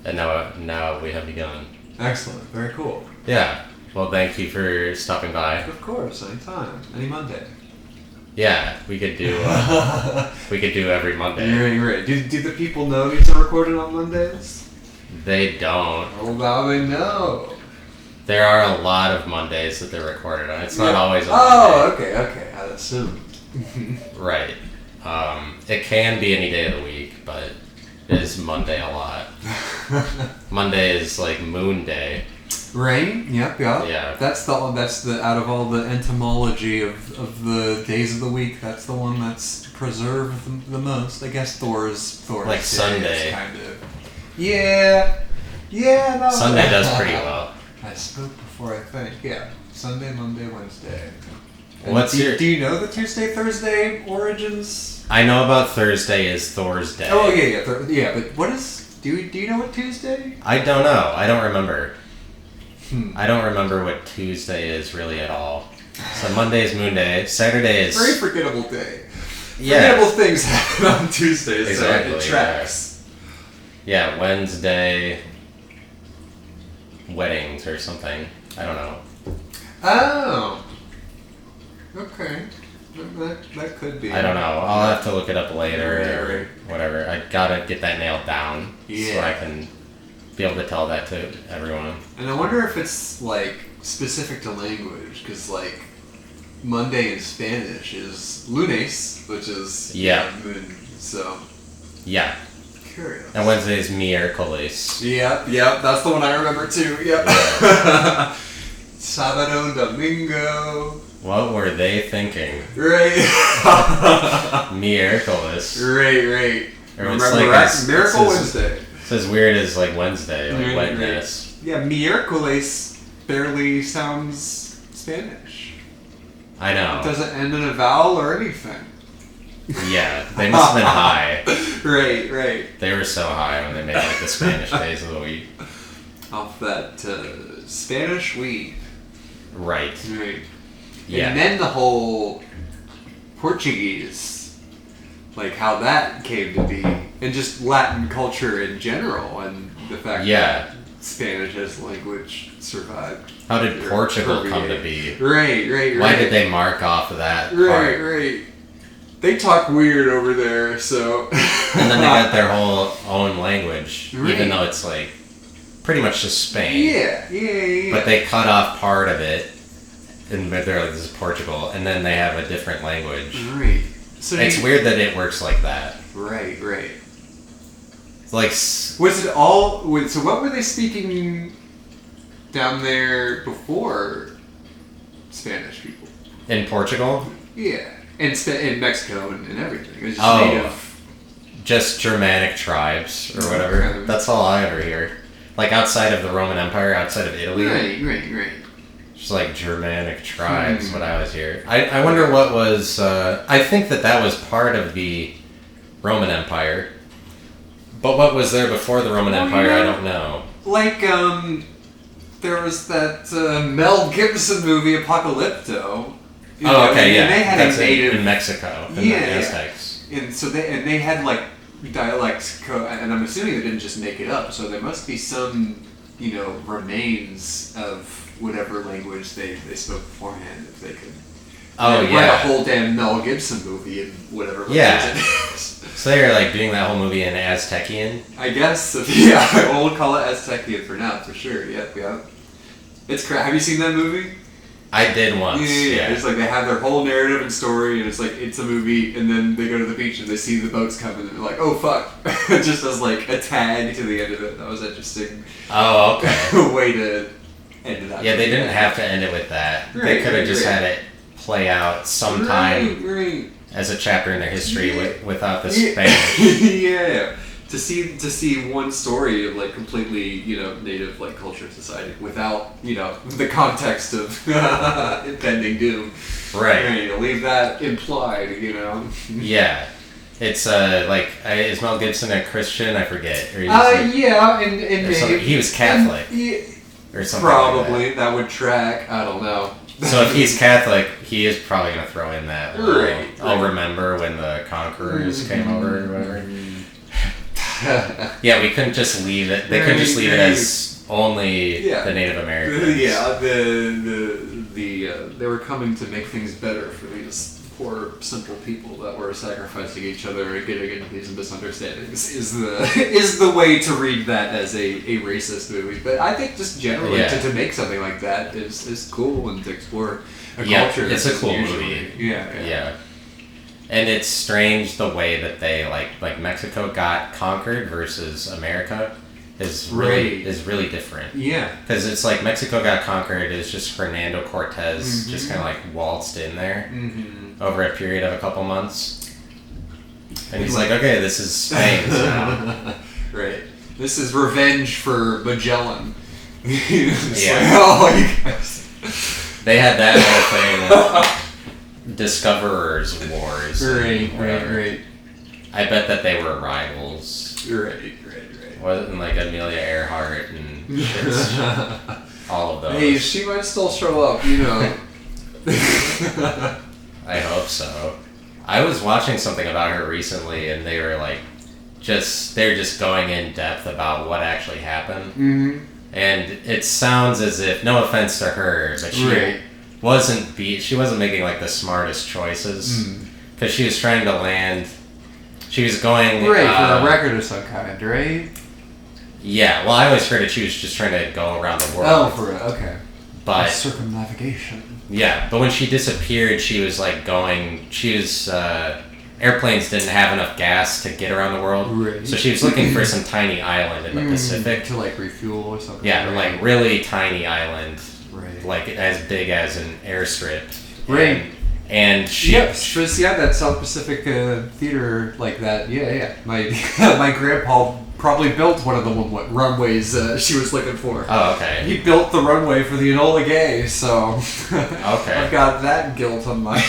And now we have begun. Excellent. Very cool. Yeah. Well, thank you for stopping by. Of course, anytime. Any Monday. Yeah, we could do every Monday. Right. Do the people know these are recorded on Mondays? They don't. Oh, now they know. There are a lot of Mondays that they're recorded on. It's not always a Monday. Okay. I assumed. Right. It can be any day of the week, but it is Monday a lot. Monday is like Moon Day. Rain? Yep. Yeah. That's the out of all the entomology of the days of the week, that's the one that's preserved the most. I guess Thor's like Sunday. Kind of. Yeah. No. Sunday does pretty well. I spoke before, I think. Yeah. Sunday, Monday, Wednesday. Do you know the Tuesday, Thursday origins? I know about Thursday is Thor's day. Oh yeah. But what is? Do you know what Tuesday? I don't know. I don't remember. I don't remember what Tuesday is really at all. So Monday is Moon Day. Saturday is very forgettable day. Yeah. Forgettable things happen on Tuesdays. Exactly. So it tracks. Yeah. Wednesday. Weddings or something. I don't know. Oh. Okay. That could be. I don't know. I'll have to look it up later or Right. whatever. I gotta get that nailed down so I can be able to tell that to everyone. And I wonder if it's like specific to language, because like Monday in Spanish is lunes, which is moon. So yeah. Curious. And Wednesday is miércoles. Yep. That's the one I remember too. Yep. Yeah. Sábado, Domingo. What were they thinking? Right. Miércoles. Right. Remember Miracle Wednesday. It's as weird as like Wednesday, like wetness. Yeah, miércoles barely sounds Spanish. I know. It doesn't end in a vowel or anything. Yeah, they must have been high. Right. They were so high when they made like the Spanish days of the week. Off that Spanish weed. Right. Yeah. And then the whole Portuguese, like how that came to be, and just Latin culture in general, and the fact that Spanish as a language survived. How did Portugal come to be? Right. Why did they mark off of that part? Right. They talk weird over there, so... And then they got their whole own language, even though it's like pretty much just Spain. Yeah. But they cut off part of it, and they're like, this is Portugal, and then they have a different language. Right. So it's weird that it works like that. Right. Like... Was it all... So what were they speaking down there before Spanish people? In Portugal? Yeah. And in Mexico and everything. It was just native. Just Germanic tribes or whatever. That's all I ever hear. Like outside of the Roman Empire, outside of Italy. Right. Just like Germanic tribes, what I always hear. I wonder what was... I think that was part of the Roman Empire. But what was there before the Roman Empire, I don't know. Like, there was that Mel Gibson movie, Apocalypto. Okay, and they had that's a native in Mexico, in the Aztecs. And so they had like dialects, and I'm assuming they didn't just make it up. So there must be some, remains of whatever language they spoke beforehand, if they could. Write a whole damn Mel Gibson movie in whatever language it is. So they're like doing that whole movie in Aztecian? I guess. Yeah, we'll call it Aztecian for now, for sure. Yep. It's crap. Have you seen that movie? I did once. Yeah. It's like they have their whole narrative and story, and it's like it's a movie, and then they go to the beach and they see the boats coming, and they're like, "Oh fuck!" Just as like a tag to the end of it. That was interesting. Oh, okay. Way to end it up. Yeah, they didn't have to end it with that. They could have just had it play out sometime as a chapter in their history without the Spanish. Yeah. To see one story of like completely native like culture and society without the context of impending doom. Right. To leave that implied. Yeah. It's like is Mel Gibson a Christian? I forget. Or and he was Catholic. Or something. Probably like that would track. I don't know. So if he's Catholic, he is probably gonna throw in that. Right. I'll remember when the conquerors came over or whatever. Yeah, we couldn't just leave it. They couldn't just leave it as only the Native Americans. Yeah, they were coming to make things better for these poor, simple people that were sacrificing each other and getting into these misunderstandings. Is the way to read that as a racist movie. But I think just generally to make something like that is cool and to explore a culture. It's a cool movie. Yeah. And it's strange the way that they like Mexico got conquered versus America is really different. Yeah. Because it's like Mexico got conquered is just Fernando Cortez just kind of like waltzed in there over a period of a couple months. And he's like, okay, this is Spain now. Right. This is revenge for Magellan. Yeah. You guys. They had that whole thing. Discoverers Wars. Right. I bet that they were rivals. Right. Wasn't like Amelia Earhart and all of those. Hey, she might still show up, I hope so. I was watching something about her recently, and they were like, they're just going in depth about what actually happened. And it sounds as if, no offense to her, but she wasn't making like the smartest choices because she was trying to land. She was going for a record of some kind, right? Yeah. Well, I always heard that she was just trying to go around the world. Oh, for okay. But circumnavigation. Yeah, but when she disappeared, she was like going. She was airplanes didn't have enough gas to get around the world, so she was looking for some tiny island in the Pacific to like refuel or something. Yeah, like really tiny island. Like as big as an airstrip. And she... that South Pacific theater like that. Yeah. My grandpa probably built one of the runways she was looking for. Oh, okay. He built the runway for the Enola Gay, so... Okay. I've got that guilt on my...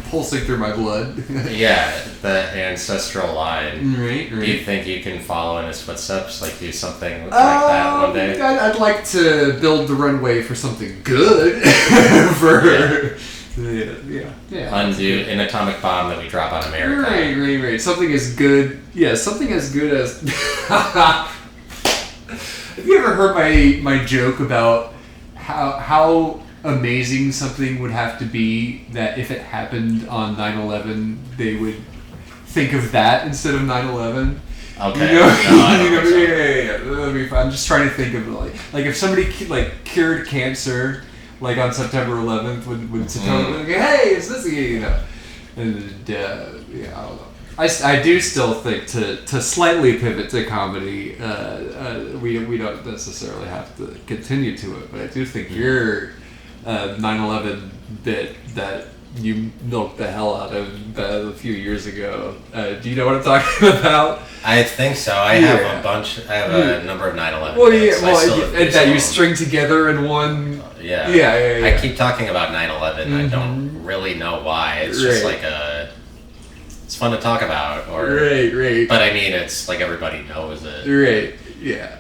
pulsing through my blood. Yeah, the ancestral line. Right. Do you think you can follow in his footsteps? Like do something like that one day? I'd like to build the runway for something good. Yeah. Undo an atomic bomb that we drop on America. Right. Something as good. Yeah, something as good as. Have you ever heard my joke about how amazing something would have to be that if it happened on 9/11 they would think of that instead of 9/11? Okay. That'd be fun. I'm just trying to think of like if somebody cured cancer. Like on September 11th, when September, hey, it's this and I don't know. I do still think to slightly pivot to comedy, we don't necessarily have to continue to it, but I do think your 9/11 bit that you milked the hell out of a few years ago. Do you know what I'm talking about? I think so. I have a bunch. I have a number of 9/11. Well, and that you string together in one. Yeah. I keep talking about 9/11. I don't really know why. It's just like it's fun to talk about. Right. But I mean, it's like everybody knows it. Right. Yeah.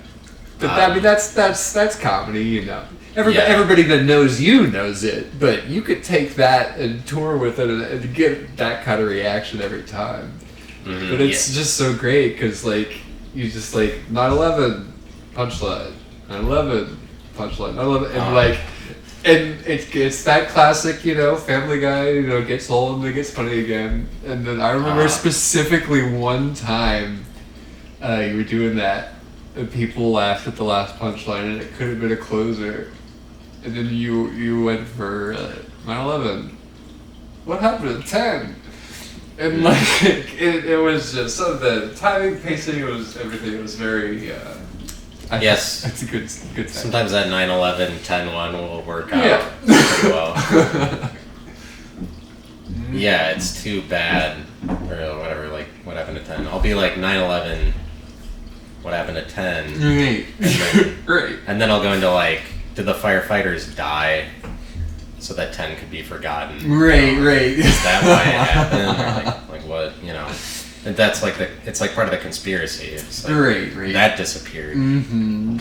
But that's comedy, Everybody that knows you knows it, but you could take that and tour with it and get that kind of reaction every time. But it's just so great because you just 9/11 punchline, 9/11 punchline, 9/11 and it's that classic Family Guy gets old and gets funny again. And then I remember specifically one time you were doing that and people laughed at the last punchline and it could have been a closer. And then you went for 9/11. What happened at 10? And it was just the timing, pacing, everything. It was very. Yes, it's a good thing. Sometimes that 9/11 10/1 will work out pretty well. Yeah, it's too bad or whatever. Like what happened to 10? I'll be like 9/11. What happened to 10? Right. And then I'll go into did the firefighters die so that 10 could be forgotten? Right. Is that why it happened? Or like what, And that's it's part of the conspiracy. It's right. That disappeared.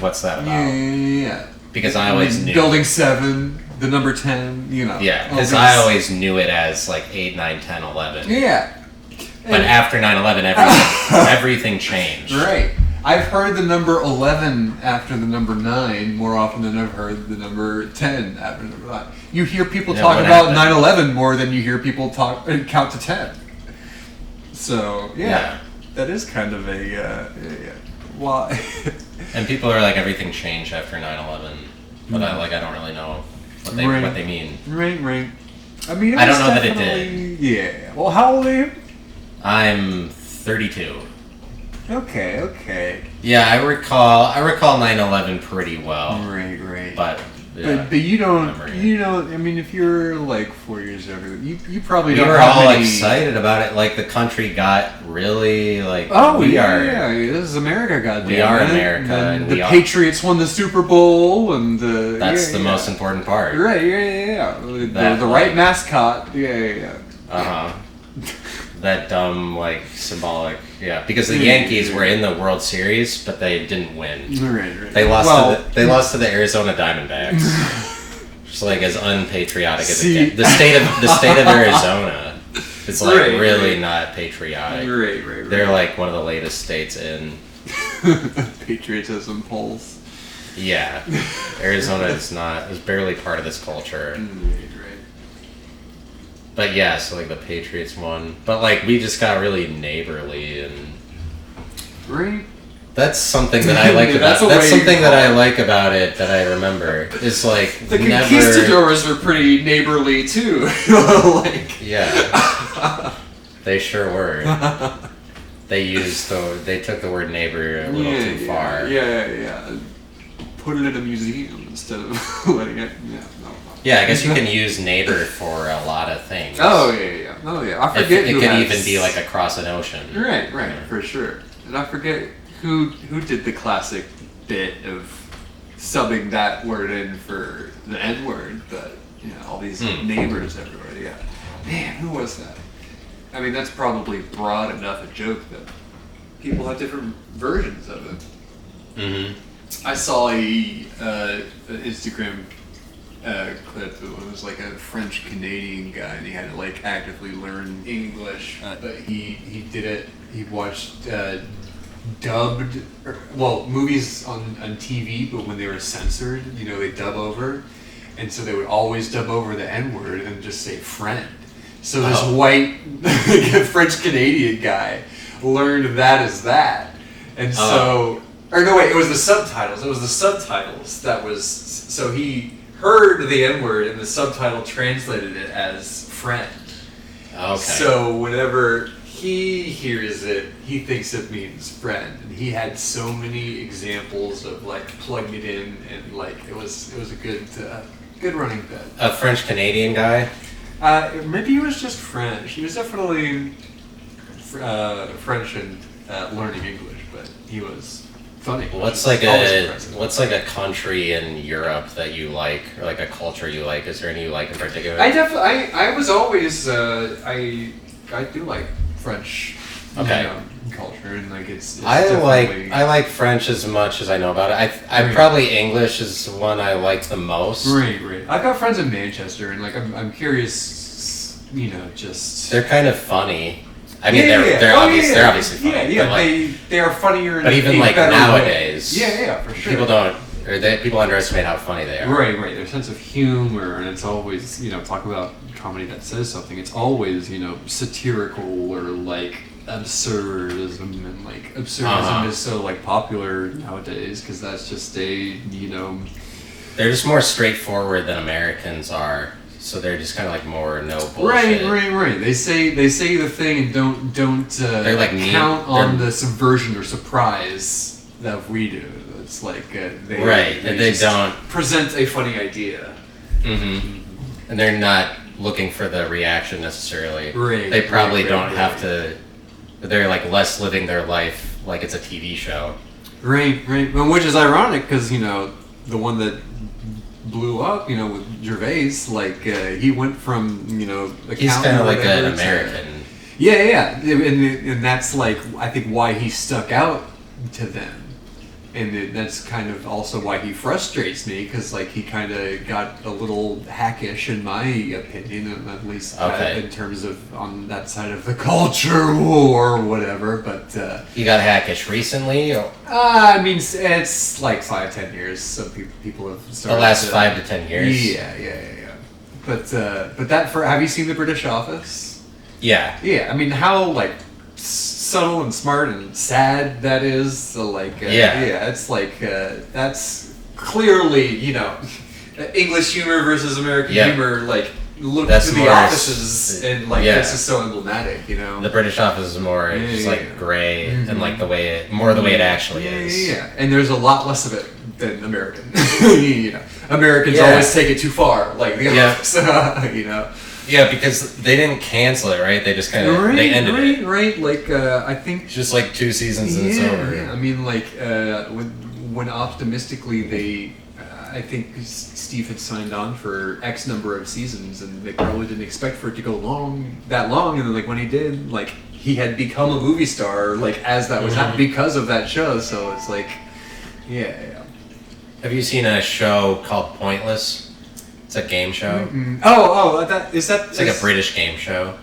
What's that about? Yeah. Because I always knew. Building 7, the number 10, Yeah, because I always knew it as 8, 9, 10, 11. Yeah. But after 9/11, everything changed. Right. I've heard the number 11 after the number 9 more often than I've heard the number 10 after the number 9. You hear people talk about 9/11 more than you hear people count to 10. So, yeah. That is kind of a... why? And people are like, everything changed after 9/11. But I don't really know what they mean. Right. I mean, I don't know that it did. Yeah. Well, how old are you? I'm 32. Okay. Yeah, I recall 9/11 pretty well. Right. But you don't. I mean, if you're like 4 years younger, you probably don't. We were have all many... excited about it. Like the country got really like. Oh, yeah. This is America, goddamn. We are America, and the Patriots won the Super Bowl, and that's the most important part. Right. Yeah. The right mascot. Yeah. That dumb, like, symbolic, because the Yankees were in the World Series, but they didn't win. Right. They lost to the Arizona Diamondbacks. Just like as unpatriotic as it gets. The state of Arizona is like really not patriotic. Right. They're like one of the latest states in patriotism polls. Yeah, Arizona is barely part of this culture. Right. But yeah, so like the Patriots won. But like we just got really neighborly and right. That's something that I like about it. That's something that I like about it that I remember. Is like the conquistadors were pretty neighborly too. Like yeah. They sure were. They took the word neighbor a little too far. Yeah. Put it in a museum instead of letting it. Yeah, I guess you can use neighbor for a lot of things. Oh yeah. I forget. It could even be like across an ocean. Right, for sure. And I forget who did the classic bit of subbing that word in for the N word, but all these neighbors everywhere. Yeah, man, who was that? I mean, that's probably broad enough a joke that people have different versions of it. Mm-hmm. I saw an Instagram clip. It was like a French Canadian guy, and he had to like actively learn English, but he did it. He watched dubbed, movies on TV, but when they were censored, they dub over, and so they would always dub over the N word and just say friend. So this white French Canadian guy learned that as that, and so it was the subtitles. It was the subtitles that was so he heard the N word and the subtitle translated it as friend. Okay. So whenever he hears it, he thinks it means friend, and he had so many examples of like plugging it in, and like it was a good running bit. A French Canadian guy. Maybe he was just French. He was definitely French and learning English, but he was funny. What's like a country in Europe that you like, or like a culture you like? Is there any you like in particular? I was always I do like French. Okay. Culture, and like it's I like French as much as I know about it. I probably English is one I like the most. Right. I've got friends in Manchester, and like I'm curious, just they're kind of funny. I mean, they're obviously funny. Yeah, like, they are funnier. But even like nowadays, for sure. People underestimate how funny they are. Right. Their sense of humor, and it's always talk about comedy that says something. It's always satirical or like absurdism, and like absurdism is so like popular nowadays because that's just they're just more straightforward than Americans are, so they're just kind of like more no bullshit. Right. They say the thing and don't they're like count on the subversion or surprise that we do. It's like they don't present a funny idea. Mm-hmm. And they're not looking for the reaction necessarily. Right. They probably don't have to. They're like less living their life like it's a TV show. Right. Well, which is ironic because the one that blew up, with Gervais, like he went from he's kind of like an American. Yeah, and that's like I think why he stuck out to them that's kind of also why he frustrates me, because like he kind of got a little hackish in my opinion, at least in terms of on that side of the culture war or whatever. But you got hackish recently? I mean, it's like 5-10 years. So people have started the last 5 to 10 years. Yeah. But that have you seen The British Office? Yeah. Yeah. I mean, how like subtle and smart and sad that is. So like it's like that's clearly, you know, English humor versus American humor. Like look to The Offices and like this is so emblematic, you know. The British Office is more just like gray and like the way it actually is. Yeah, and there's a lot less of it than American. You know, Americans always take it too far, like The Office. You know. Yeah, because they didn't cancel it, right? They just kind of they ended it. Right. Like I think it's just like 2 seasons and it's over. Yeah. I mean, like when optimistically they, I think Steve had signed on for X number of seasons, and they probably didn't expect for it to go that long. And then, like when he did, like he had become a movie star, like as that was happening because of that show. So it's like, yeah. Have you seen a show called Pointless? It's a game show. Mm-mm. Oh, is that? It's like a British game show.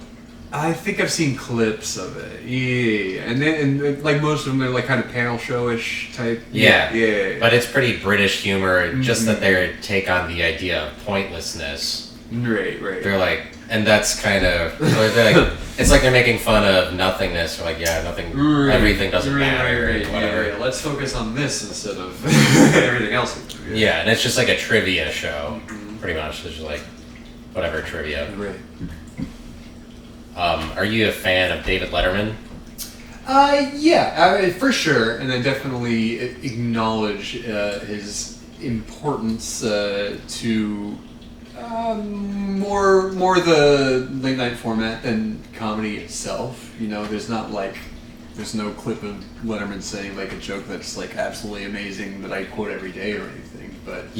I think I've seen clips of it. Yeah. And like most of them, they're like kind of panel showish type. Yeah. But it's pretty British humor. Just that their take on the idea of pointlessness. Right. They're like, and that's kind of they're like, it's like they're making fun of nothingness. They're like, nothing, everything doesn't matter. Right. Whatever. Yeah. Let's focus on this instead of everything else. Yeah, and it's just like a trivia show. Pretty much, it's just like whatever trivia. Right. Are you a fan of David Letterman? Yeah, for sure, and I definitely acknowledge his importance to more the late night format than comedy itself. You know, there's no clip of Letterman saying like a joke that's like absolutely amazing that I quote every day or anything. But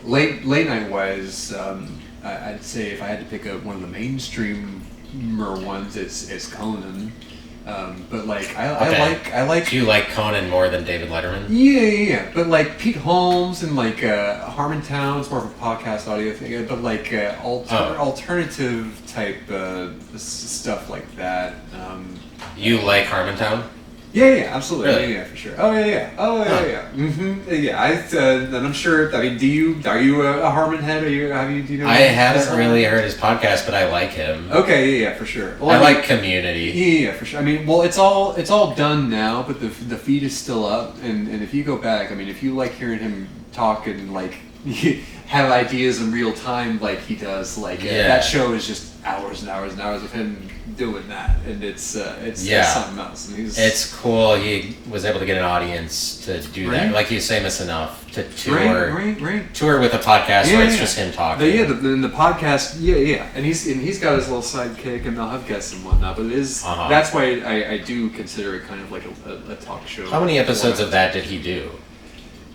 late night wise, I'd say if I had to pick up one of the mainstreamer ones, it's Conan. But like I like. Do you like Conan more than David Letterman? Yeah. But like Pete Holmes and like Harmontown, it's more of a podcast audio thing. But like alternative type stuff like that. You like Harmontown? Yeah, absolutely. Really? Yeah, for sure. Oh yeah. And I'm sure. I mean, are you a Harmon head? Do you know? I haven't really heard his podcast, but I like him. Okay, yeah, for sure. Well, I like Community. Yeah, for sure. I mean, well, it's all done now, but the feed is still up. And if you go back, I mean, if you like hearing him talk and like have ideas in real time, like he does, like that show is just hours and hours and hours of him doing that, and it's something else. And it's cool. He was able to get an audience to do that. Like he's famous enough to tour with a podcast where it's just him talking. The podcast, and he's got his little sidekick, and they'll have guests and whatnot. But it is that's why I do consider it kind of like a talk show. How many episodes of that did he do?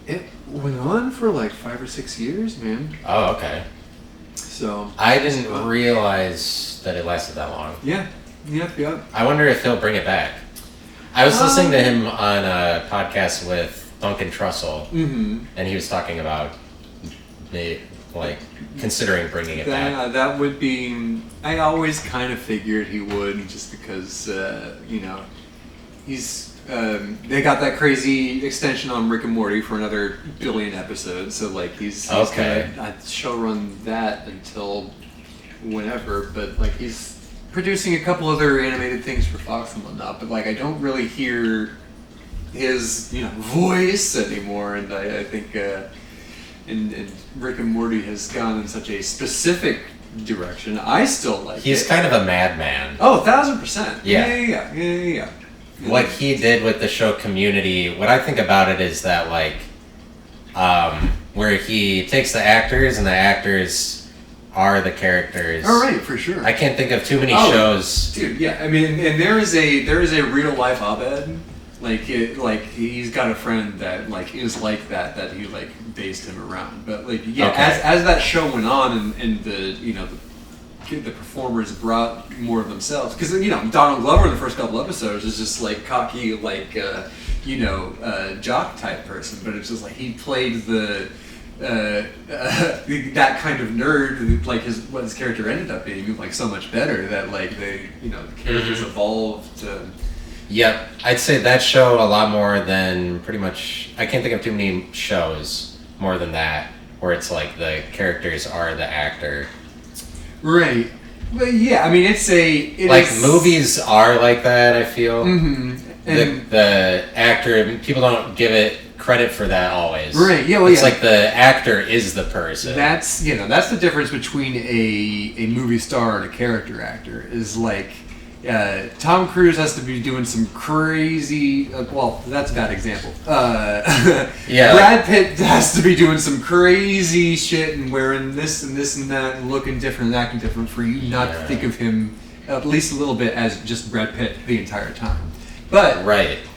It went on for like 5 or 6 years, man. Oh, okay. So I didn't realize that it lasted that long. Yeah. I wonder if he'll bring it back. I was listening to him on a podcast with Duncan Trussell, and he was talking about considering bringing it back. That would be. I always kind of figured he would, just because he's. They got that crazy extension on Rick and Morty for another 1 billion episodes, so like he's gonna show run that until whenever. But like he's producing a couple other animated things for Fox and whatnot. But like I don't really hear his voice anymore, and I think and Rick and Morty has gone in such a specific direction. I still like. He's kind of a madman. Oh, 1,000%. Yeah. What he did with the show Community, what I think about it is that where he takes the actors and the actors are the characters. Oh, right, for sure. I can't think of too many shows. Dude, yeah, I mean, and there is a real life Abed. Like he's got a friend that is like that he based him around. But as that show went on and the performers brought more of themselves, because Donald Glover in the first couple episodes is just cocky jock type person, but it's just like he played the that kind of nerd, like what his character ended up being, like so much better that like the characters evolved. Yep, I'd say that show a lot more than pretty much. I can't think of too many shows more than that where it's like the characters are the actor. Right. But yeah, I mean, movies are like that. I feel and the actor, people don't give it credit for that always. Right. Yeah. Well, it's like the actor is the person. That's the difference between a movie star and a character actor. Is like Tom Cruise has to be doing some crazy. Well, that's a bad example. Brad Pitt has to be doing some crazy shit and wearing this and this and that and looking different and acting different for you not to think of him at least a little bit as just Brad Pitt the entire time. But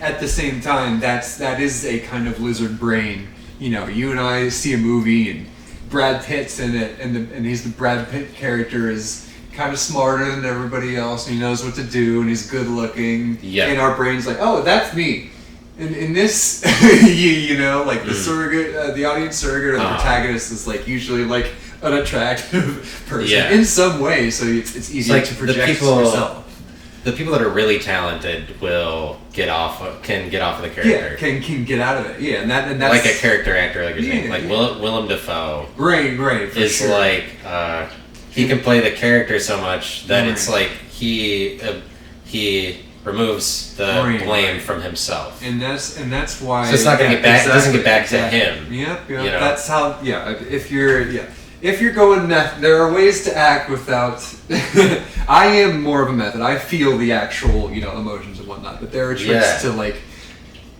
at the same time, that is a kind of lizard brain. You and I see a movie and Brad Pitt's in it, and he's the Brad Pitt character is kind of smarter than everybody else, and he knows what to do, and he's good looking. Yeah. And our brain's like, oh, that's me. In this, the surrogate, the audience surrogate or the protagonist is like usually like an attractive person in some way, so it's easy to project yourself. The people that are really talented will can get off of the character. Yeah, can get out of it. Yeah, and that's like a character actor, like you're saying, like Willem Dafoe. Right, is sure. Like he can play the character so much that it's like he removes the blame from himself, and that's why. So it's not going to get back. It doesn't get back to him. Yep. That's how. Yeah, if you're going method, there are ways to act without. I am more of a method. I feel the actual, emotions and whatnot. But there are tricks to like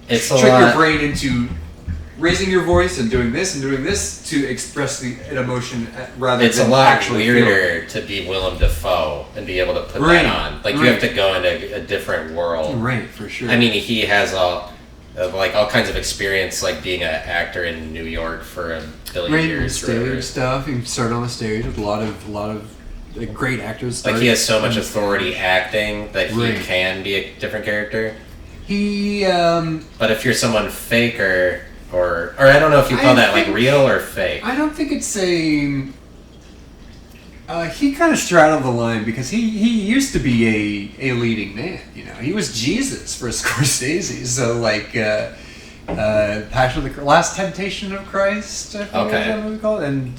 trick your brain into raising your voice and doing this to express an emotion rather it's than a lot actually weirder to be Willem Dafoe and be able to put that on. Like you have to go into a different world. Right, for sure. I mean, he has all kinds of experience, like being an actor in New York for a billion years. Stage stuff. He started on the stage with a lot of like, great actors. Like he has so much authority acting that he can be a different character. But if you're someone faker, or I don't know if you call that like real or fake. I don't think it's a. He kind of straddled the line because he used to be a leading man. He was Jesus for Scorsese. So like Passion of the Last Temptation of Christ. I think is what we call it. And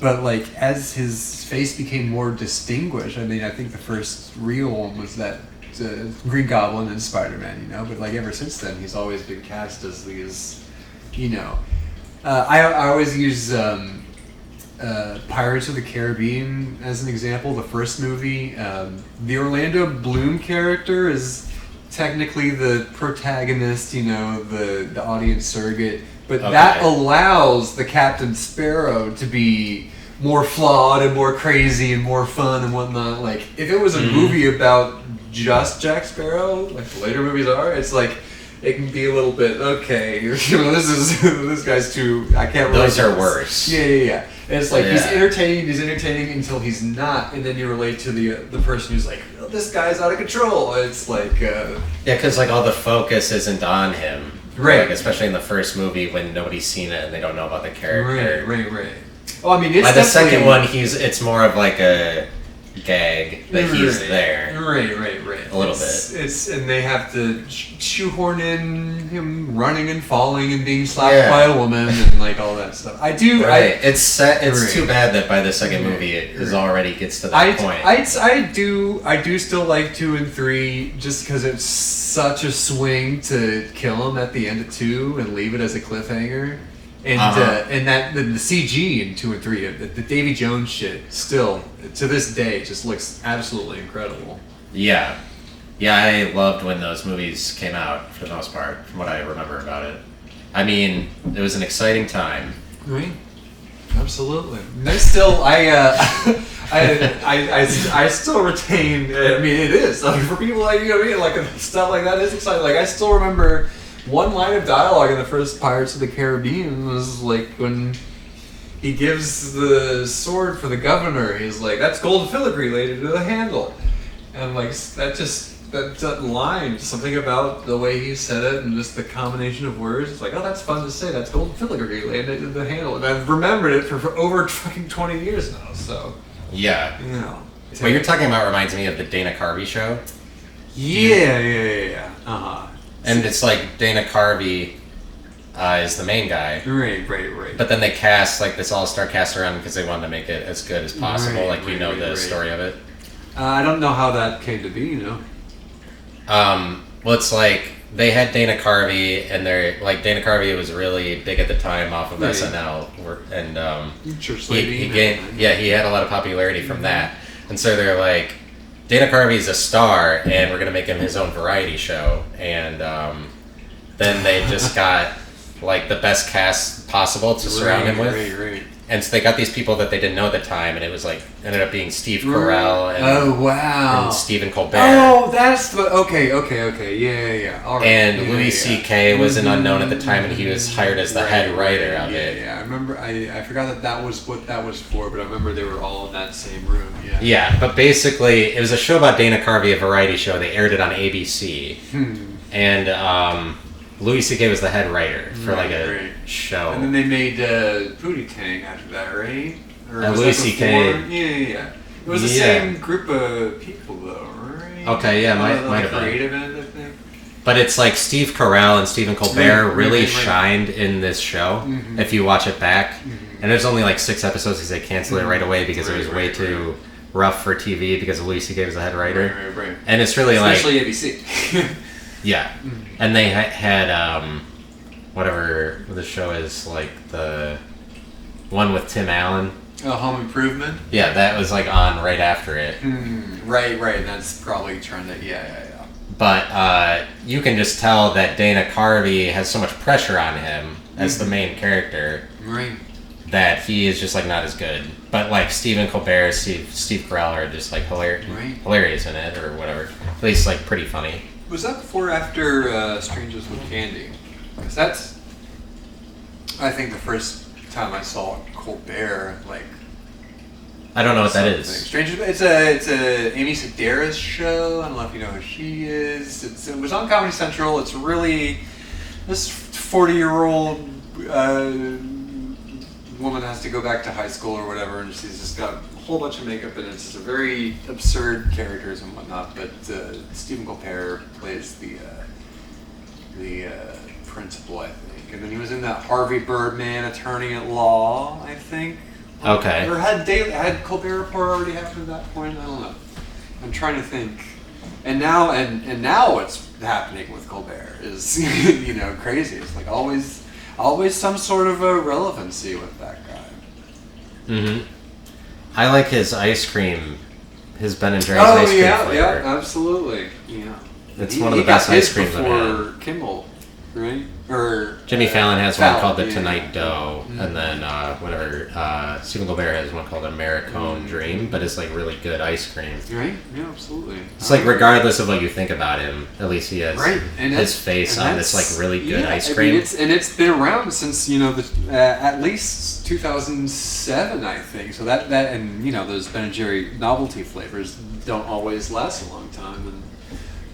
but like as his face became more distinguished, I mean, I think the first real one was that Green Goblin and Spider-Man. But like ever since then, he's always been cast as these. I always use. Pirates of the Caribbean as an example. The first movie, the Orlando Bloom character is technically the protagonist, the audience surrogate, but that allows the Captain Sparrow to be more flawed and more crazy and more fun and whatnot. Like if it was a movie about just Jack Sparrow, like the later movies are, it's like it can be a little bit this guy's too. I can't. Those are worse. Yeah. And it's like he's entertaining until he's not, and then you relate to the person who's like, oh, this guy's out of control. It's like because like all the focus isn't on him, right? Like, especially in the first movie when nobody's seen it and they don't know about the character. Right. Well, I mean, it's by the second one, it's more of like a gag that he's there. Right. A little bit. And they have to shoehorn in him running and falling and being slapped by a woman and like all that stuff. I do. Right. It's too bad that by the second movie it already gets to that point. I do still like 2 and 3 just because it's such a swing to kill him at the end of 2 and leave it as a cliffhanger. And that the CG in 2 and 3, the Davy Jones shit, still to this day just looks absolutely incredible. Yeah, I loved when those movies came out for the most part, from what I remember about it. I mean, it was an exciting time. Right. Absolutely. I still, I still retain. I mean, it is for people like like stuff like that is exciting. Like I still remember. One line of dialogue in the first Pirates of the Caribbean was like when he gives the sword for the governor. He's like, "That's gold filigree laid into the handle," and like that that line, something about the way he said it and just the combination of words. It's like, oh, that's fun to say. That's golden filigree, and it did the handle. And I've remembered it for over fucking 20 years now. So Yeah. you know. What you're talking about reminds me of the Dana Carvey show. Yeah. And it's like Dana Carvey is the main guy. Right. But then they cast like this all-star cast around because they wanted to make it as good as possible. The story of it. I don't know how that came to be, Well, it's like they had Dana Carvey, and they're like Dana Carvey was really big at the time off of SNL, and Church Lady. he had a lot of popularity from that, and so they're like, Dana Carvey's a star, and we're gonna make him his own variety show, and then they just got like the best cast possible to surround him with. Right. And so they got these people that they didn't know at the time, and it was like ended up being Steve Carell and Stephen Colbert. Oh, that's okay. Yeah. All right. And Louis C.K. was an unknown at the time, and he was hired as the head writer of it. Yeah, I remember. I forgot that was what that was for, but I remember they were all in that same room. Yeah. Yeah, but basically, it was a show about Dana Carvey, a variety show. They aired it on ABC, and Louis C.K. was the head writer for a show. And then they made Pootie Tang after that, right? And Louis C.K. Yeah. It was the same group of people, though, right? Okay, yeah, might have been. Creative end, I think. But it's like Steve Carell and Stephen Colbert really shined in this show, if you watch it back. And there's only like 6 episodes because they canceled it right away because it was way too rough for TV because Louis C.K. was the head writer. Right. And it's really especially ABC. Yeah. And they had whatever the show is, like the one with Tim Allen. Oh, Home Improvement? Yeah, that was like on right after it. Right. And that's probably trying to, yeah. But you can just tell that Dana Carvey has so much pressure on him as the main character. Right. That he is just like not as good. But like Stephen Colbert, Steve Carell are just like hilarious in it or whatever. At least like pretty funny. Was that before or after Strangers with Candy? Because that's, I think, the first time I saw Colbert. I don't know what that is. Strangers. It's a Amy Sedaris show. I don't know if you know who she is. It was on Comedy Central. It's really this 40-year-old woman has to go back to high school or whatever, and she's just got a whole bunch of makeup, and it's just a very absurd characters and whatnot. But Stephen Colbert plays the principal, I think, and then he was in that Harvey Birdman Attorney at Law, I think. Okay. Or had Colbert Report already happened at that point? I don't know. I'm trying to think. And now what's happening with Colbert is crazy. It's like always some sort of a relevancy with that guy. I like his ice cream, his Ben and Jerry's ice cream flavor. Yeah, absolutely. Yeah. It's one of the best ice creams I've before had. Kimmel, right? Or Jimmy Fallon has one called the Tonight Dough, and then Stephen Colbert has one called Americone Dream, but it's like really good ice cream. Right? Yeah, absolutely. It's like regardless of what you think about him, at least he has his face on this like really good ice cream. It's been around since at least 2007, I think. So that and those Ben and Jerry novelty flavors don't always last a long time,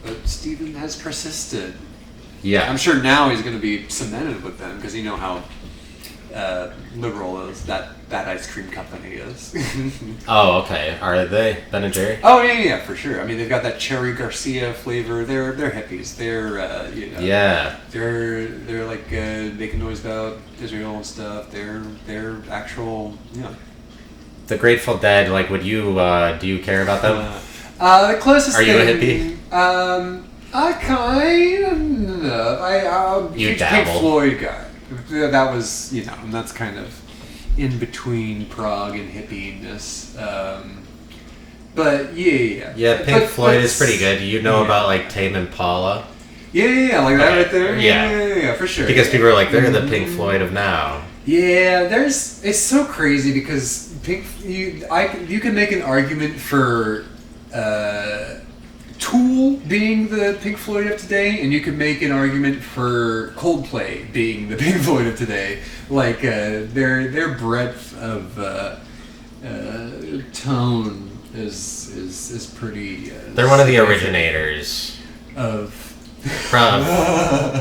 but Stephen has persisted. Yeah, I'm sure now he's going to be cemented with them because you know how liberal that ice cream company is. Oh, okay. Are they Ben and Jerry? Oh yeah, for sure. I mean, they've got that Cherry Garcia flavor. They're hippies. They're they're like making noise about Israel and stuff. They're actual The Grateful Dead. Like, would you do you care about them? The closest. Are you a hippie? I kind of. I'm a huge Pink Floyd guy. That was, and that's kind of in between prog and hippiness. But yeah. Yeah, Pink Floyd is pretty good. You know about like Tame Impala? Yeah, like that right there. Yeah, for sure. Because people are like, they're the Pink Floyd of now. Yeah, it's so crazy because you can make an argument for Tool being the Pink Floyd of today, and you could make an argument for Coldplay being the Pink Floyd of today. Like their breadth of tone is pretty. They're one of the originators of from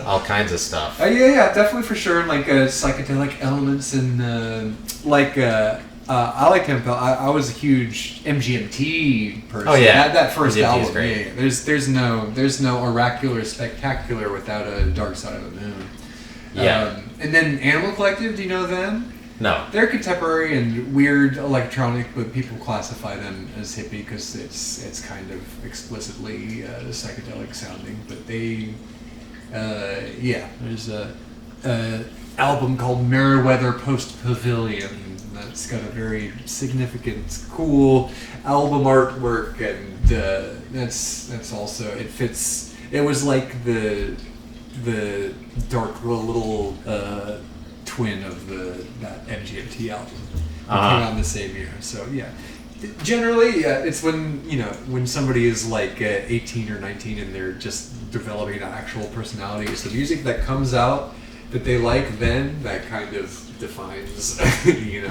all kinds of stuff. Yeah, definitely for sure. Like psychedelic elements and I like him. I was a huge MGMT person. Oh yeah, that first MGMT album. is great. Yeah, there's no Oracular Spectacular without a Dark Side of the Moon. Yeah. And then Animal Collective. Do you know them? No. They're contemporary and weird electronic, but people classify them as hippie because it's kind of explicitly psychedelic sounding. But they, there's a album called Merriweather Post Pavilion that's got a very significant, cool album artwork, and that's also it fits. It was like the dark little twin of that MGMT album. It came out in the same year. So yeah, generally it's when somebody is like 18 or 19 and they're just developing an actual personality. It's the music that comes out that they like then that kind of defines.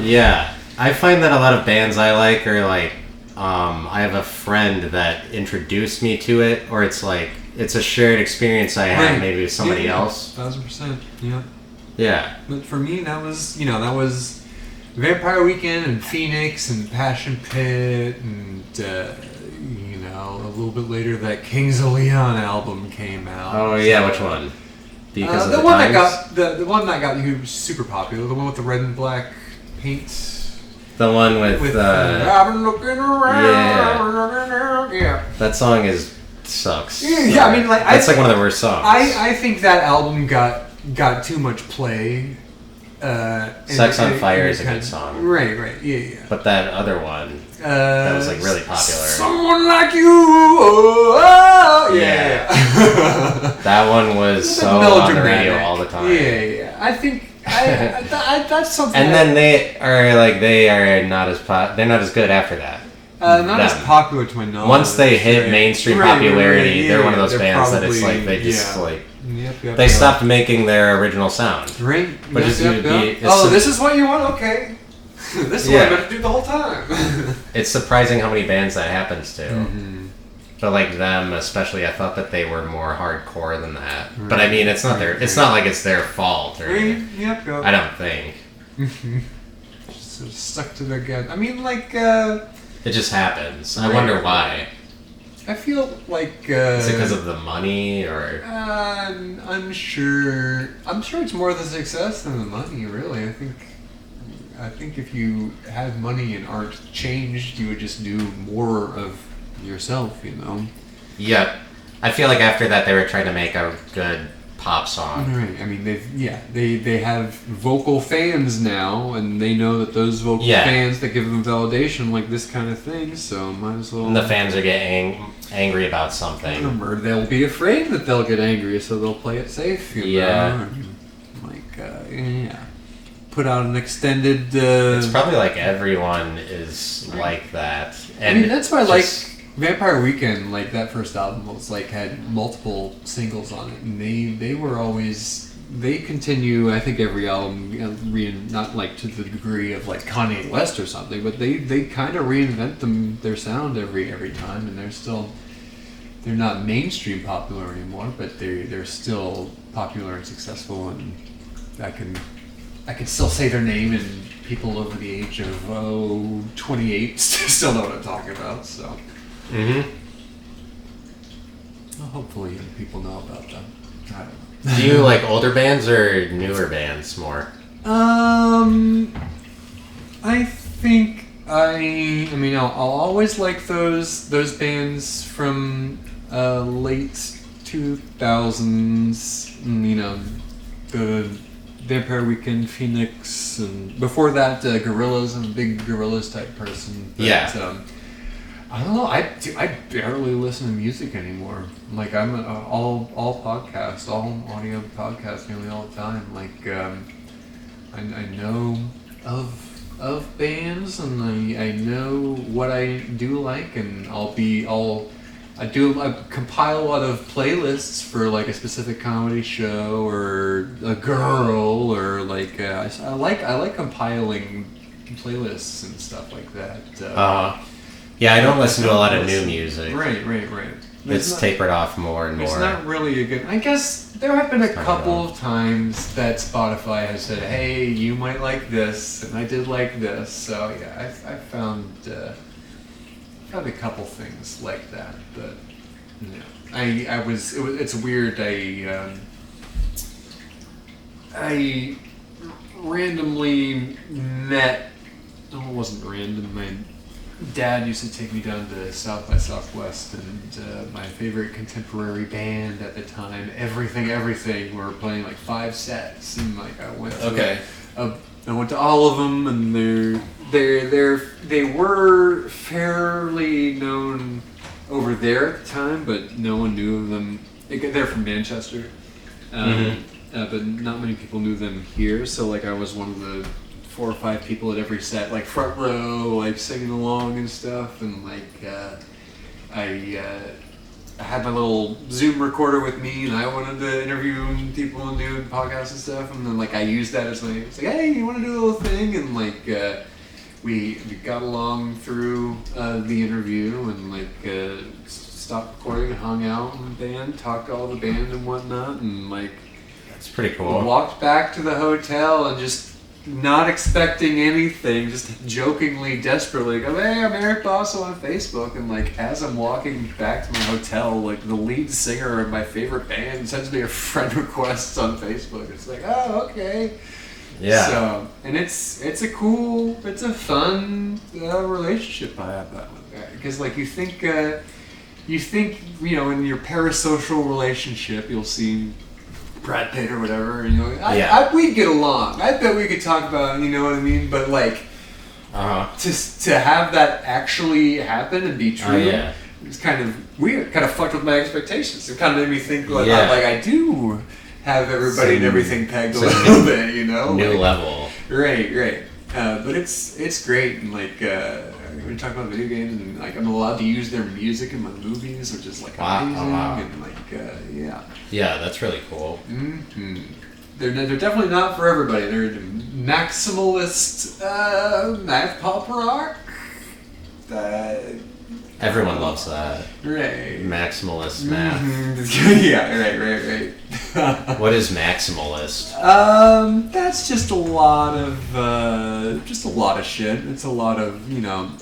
Yeah, I find that a lot of bands I like are like I have a friend that introduced me to it, or it's like it's a shared experience I had maybe with somebody else. 1000%. Yeah. Yeah. But for me, that was Vampire Weekend and Phoenix and Passion Pit and a little bit later that Kings of Leon album came out. Oh yeah, which one? Because of the one times? that got super popular, the one with the red and black paint. The one with I've been looking around. Yeah. That song sucks. Yeah, I mean, like that's like one of the worst songs. I think that album got too much play. Sex on Fire is a good song. Right, yeah. But that other one, that was like really popular. Someone like you, oh, yeah. That one was so on the radio all the time. Yeah. I think that's something. And then they are not as they're not as good after that. Not as popular to my knowledge. Once they hit mainstream popularity, they're one of those bands that it's like they just like. They stopped making their original sound. Right. Which is this is what you want? Okay. This is what I'm going to do the whole time. It's surprising how many bands that happens to. Mm-hmm. But like them, especially, I thought that they were more hardcore than that. Right. But I mean, it's not it's not like it's their fault or anything. Yep. I don't think. Just stuck to their gut. I mean, like. It just happens. I wonder why. I feel like. Is it because of the money or? I'm unsure. I'm sure it's more the success than the money. Really, I think if you had money and aren't changed, you would just do more of yourself. Yeah, I feel like after that they were trying to make a good pop song. Right. I mean, they have vocal fans now, and they know that those vocal fans that give them validation like this kind of thing. So might as well. And the fans are getting angry about something, or they'll be afraid that they'll get angry, so they'll play it safe. Yeah. Put out an extended. It's probably like everyone is like that. And I mean, that's why I like Vampire Weekend. Like that first album was had multiple singles on it, and they were always they continue. I think every album, not like to the degree of like Kanye West or something, but they kind of reinvent their sound every time, and they're not mainstream popular anymore, but they're still popular and successful, and I can still say their name, and people over the age of 28 still know what I'm talking about. So, well, hopefully people know about them. I don't know. Do you like older bands or newer bands more? I think I mean I'll always like those bands from late 2000s. The Vampire Weekend, Phoenix, and before that, Gorillaz. I'm a big Gorillaz type person. But, I don't know. I barely listen to music anymore. Like I'm all podcast, all audio podcast nearly all the time. Like I know of bands, and I know what I do like, and I compile a lot of playlists for like a specific comedy show or a girl or like I like compiling playlists and stuff like that. Yeah, I don't listen to a lot of new music. Right. It's tapered off more and more. It's not really a good... I guess there have been a couple of times that Spotify has said, hey, you might like this, and I did like this. So, yeah, I found a couple things like that. But, it's weird. I randomly met... No, it wasn't random. My dad used to take me down to South by Southwest, and my favorite contemporary band at the time, Everything, were playing like 5 sets, and like I went to I went to all of them, and they were fairly known over there at the time, but no one knew of them. They're from Manchester, but not many people knew them here. So like I was one of the 4 or 5 people at every set, like front row, like singing along and stuff, and like I had my little Zoom recorder with me, and I wanted to interview people and do podcasts and stuff, and then like I used that as it's like, hey, you want to do a little thing, and like we got along through the interview, and like stopped recording, hung out in the band, talked to all the band and whatnot, and like that's pretty cool. Walked back to the hotel and just not expecting anything, just jokingly, desperately go, hey, I'm Eric Boso on Facebook, and like as I'm walking back to my hotel, like the lead singer of my favorite band sends me a friend request on Facebook. It's like, oh, okay. Yeah. So, and it's a fun relationship I have that with that, because like you think in your parasocial relationship you'll see Brad Pitt or whatever, and we'd get along. I bet we could talk about, you know what I mean? But like, to have that actually happen and be true, it's kind of weird. Kind of fucked with my expectations. It kind of made me think like, I do have everybody and everything pegged a little bit, you know? New level. Right. But it's great, and like we talk about video games, and like I'm allowed to use their music in my movies, which is like amazing, and like Yeah, that's really cool. Mm-hmm. They're definitely not for everybody. They're maximalist math pop rock. Everyone loves that. Right. Maximalist math. Mm-hmm. Yeah, right. What is maximalist? That's just a lot of shit. It's a lot of,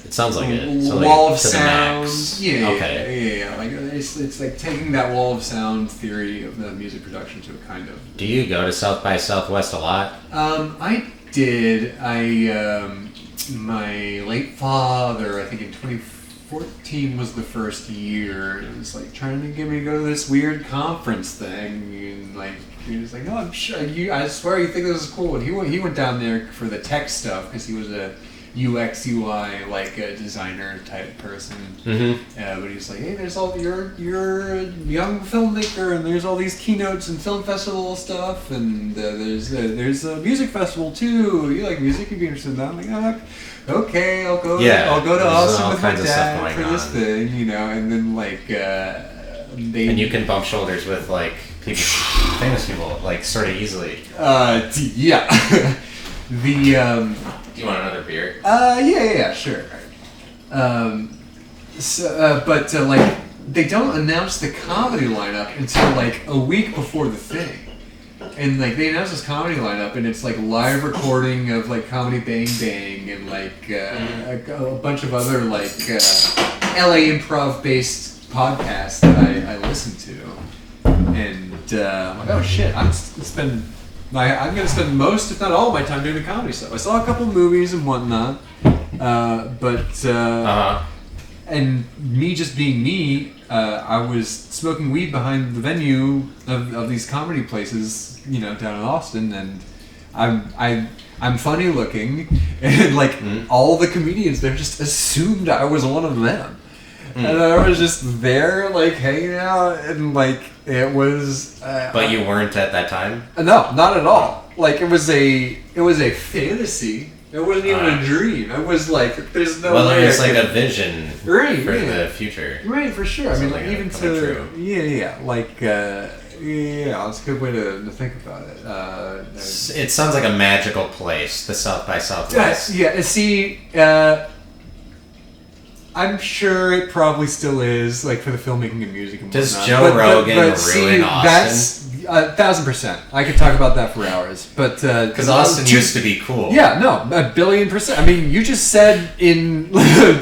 It sounds like it. So wall like of to sound. The max. Yeah. Okay. Yeah. Like it's like taking that wall of sound theory of the music production to a kind of. Do you go to South by Southwest a lot? I did. My late father, I think in 2014 was the first year, and it was like trying to get me to go to this weird conference thing, and like he was like, "No, I'm sure I swear you think this is cool." And he went down there for the tech stuff because he was a UX UI like a designer type person. Mm-hmm. But he's like, "Hey, there's all you're a young filmmaker, and there's all these keynotes and film festival stuff, and there's a music festival too. You like music? You'd be interested in that?" I'm like, okay, I'll go. Yeah, I'll go to Austin with my kinds of dad stuff for this thing, and then like and you can bump shoulders with like people, famous people, like sort of easily. Yeah. Do you want another beer? Yeah, sure. But like they don't announce the comedy lineup until like a week before the thing. And like they announced this comedy lineup, and it's like live recording of like Comedy Bang Bang and like a bunch of other like LA improv based podcasts that I listen to, and I'm like, oh shit, I'm gonna spend most, if not all, of my time doing the comedy stuff. I saw a couple movies and whatnot, and me just being me, I was smoking weed behind the venue of these comedy places, down in Austin, and I'm funny looking, and like all the comedians there just assumed I was one of them, and I was just there like hanging out, and like it was. But you weren't at that time? No, not at all. Like it was a fantasy. It wasn't even a dream. It was like there's no. Well, way it was like a vision for the future. Right, for sure. I mean, like even to true. it's a good way to think about it. It sounds like a magical place, the South by Southwest. Yeah. See, I'm sure it probably still is, like, for the filmmaking of music and Does whatnot. Joe Rogan ruin Austin? That's 1,000%. I could talk about that for hours, but because Austin used to be cool. Yeah, no, 1,000,000,000%. I mean, you just said in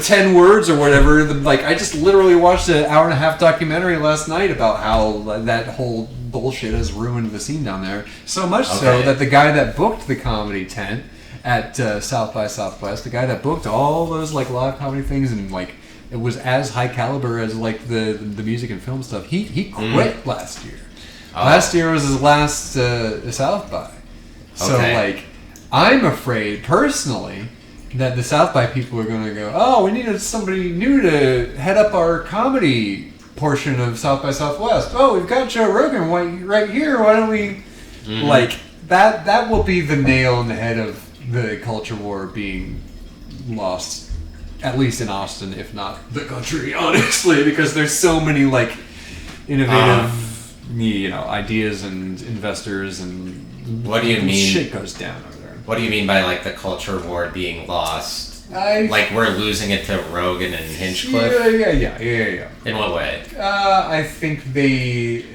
10 words or whatever. I just literally watched an hour-and-a-half documentary last night about how that whole bullshit has ruined the scene down there. So much so that the guy that booked the comedy tent at South by Southwest, the guy that booked all those live comedy things and it was as high caliber as the music and film stuff. He quit last year. Last year was his last South by. So I'm afraid personally that the South by people are going to go, oh, we needed somebody new to head up our comedy portion of South by Southwest. Oh, we've got Joe Rogan right here. Why don't we that will be the nail in the head of the culture war being lost, at least in Austin, if not the country, honestly, because there's so many innovative ideas and investors and what do you mean shit goes down over there. What do you mean by the culture war being lost? We're losing it to Rogan and Hinchcliffe? Yeah. In what way? I think dude,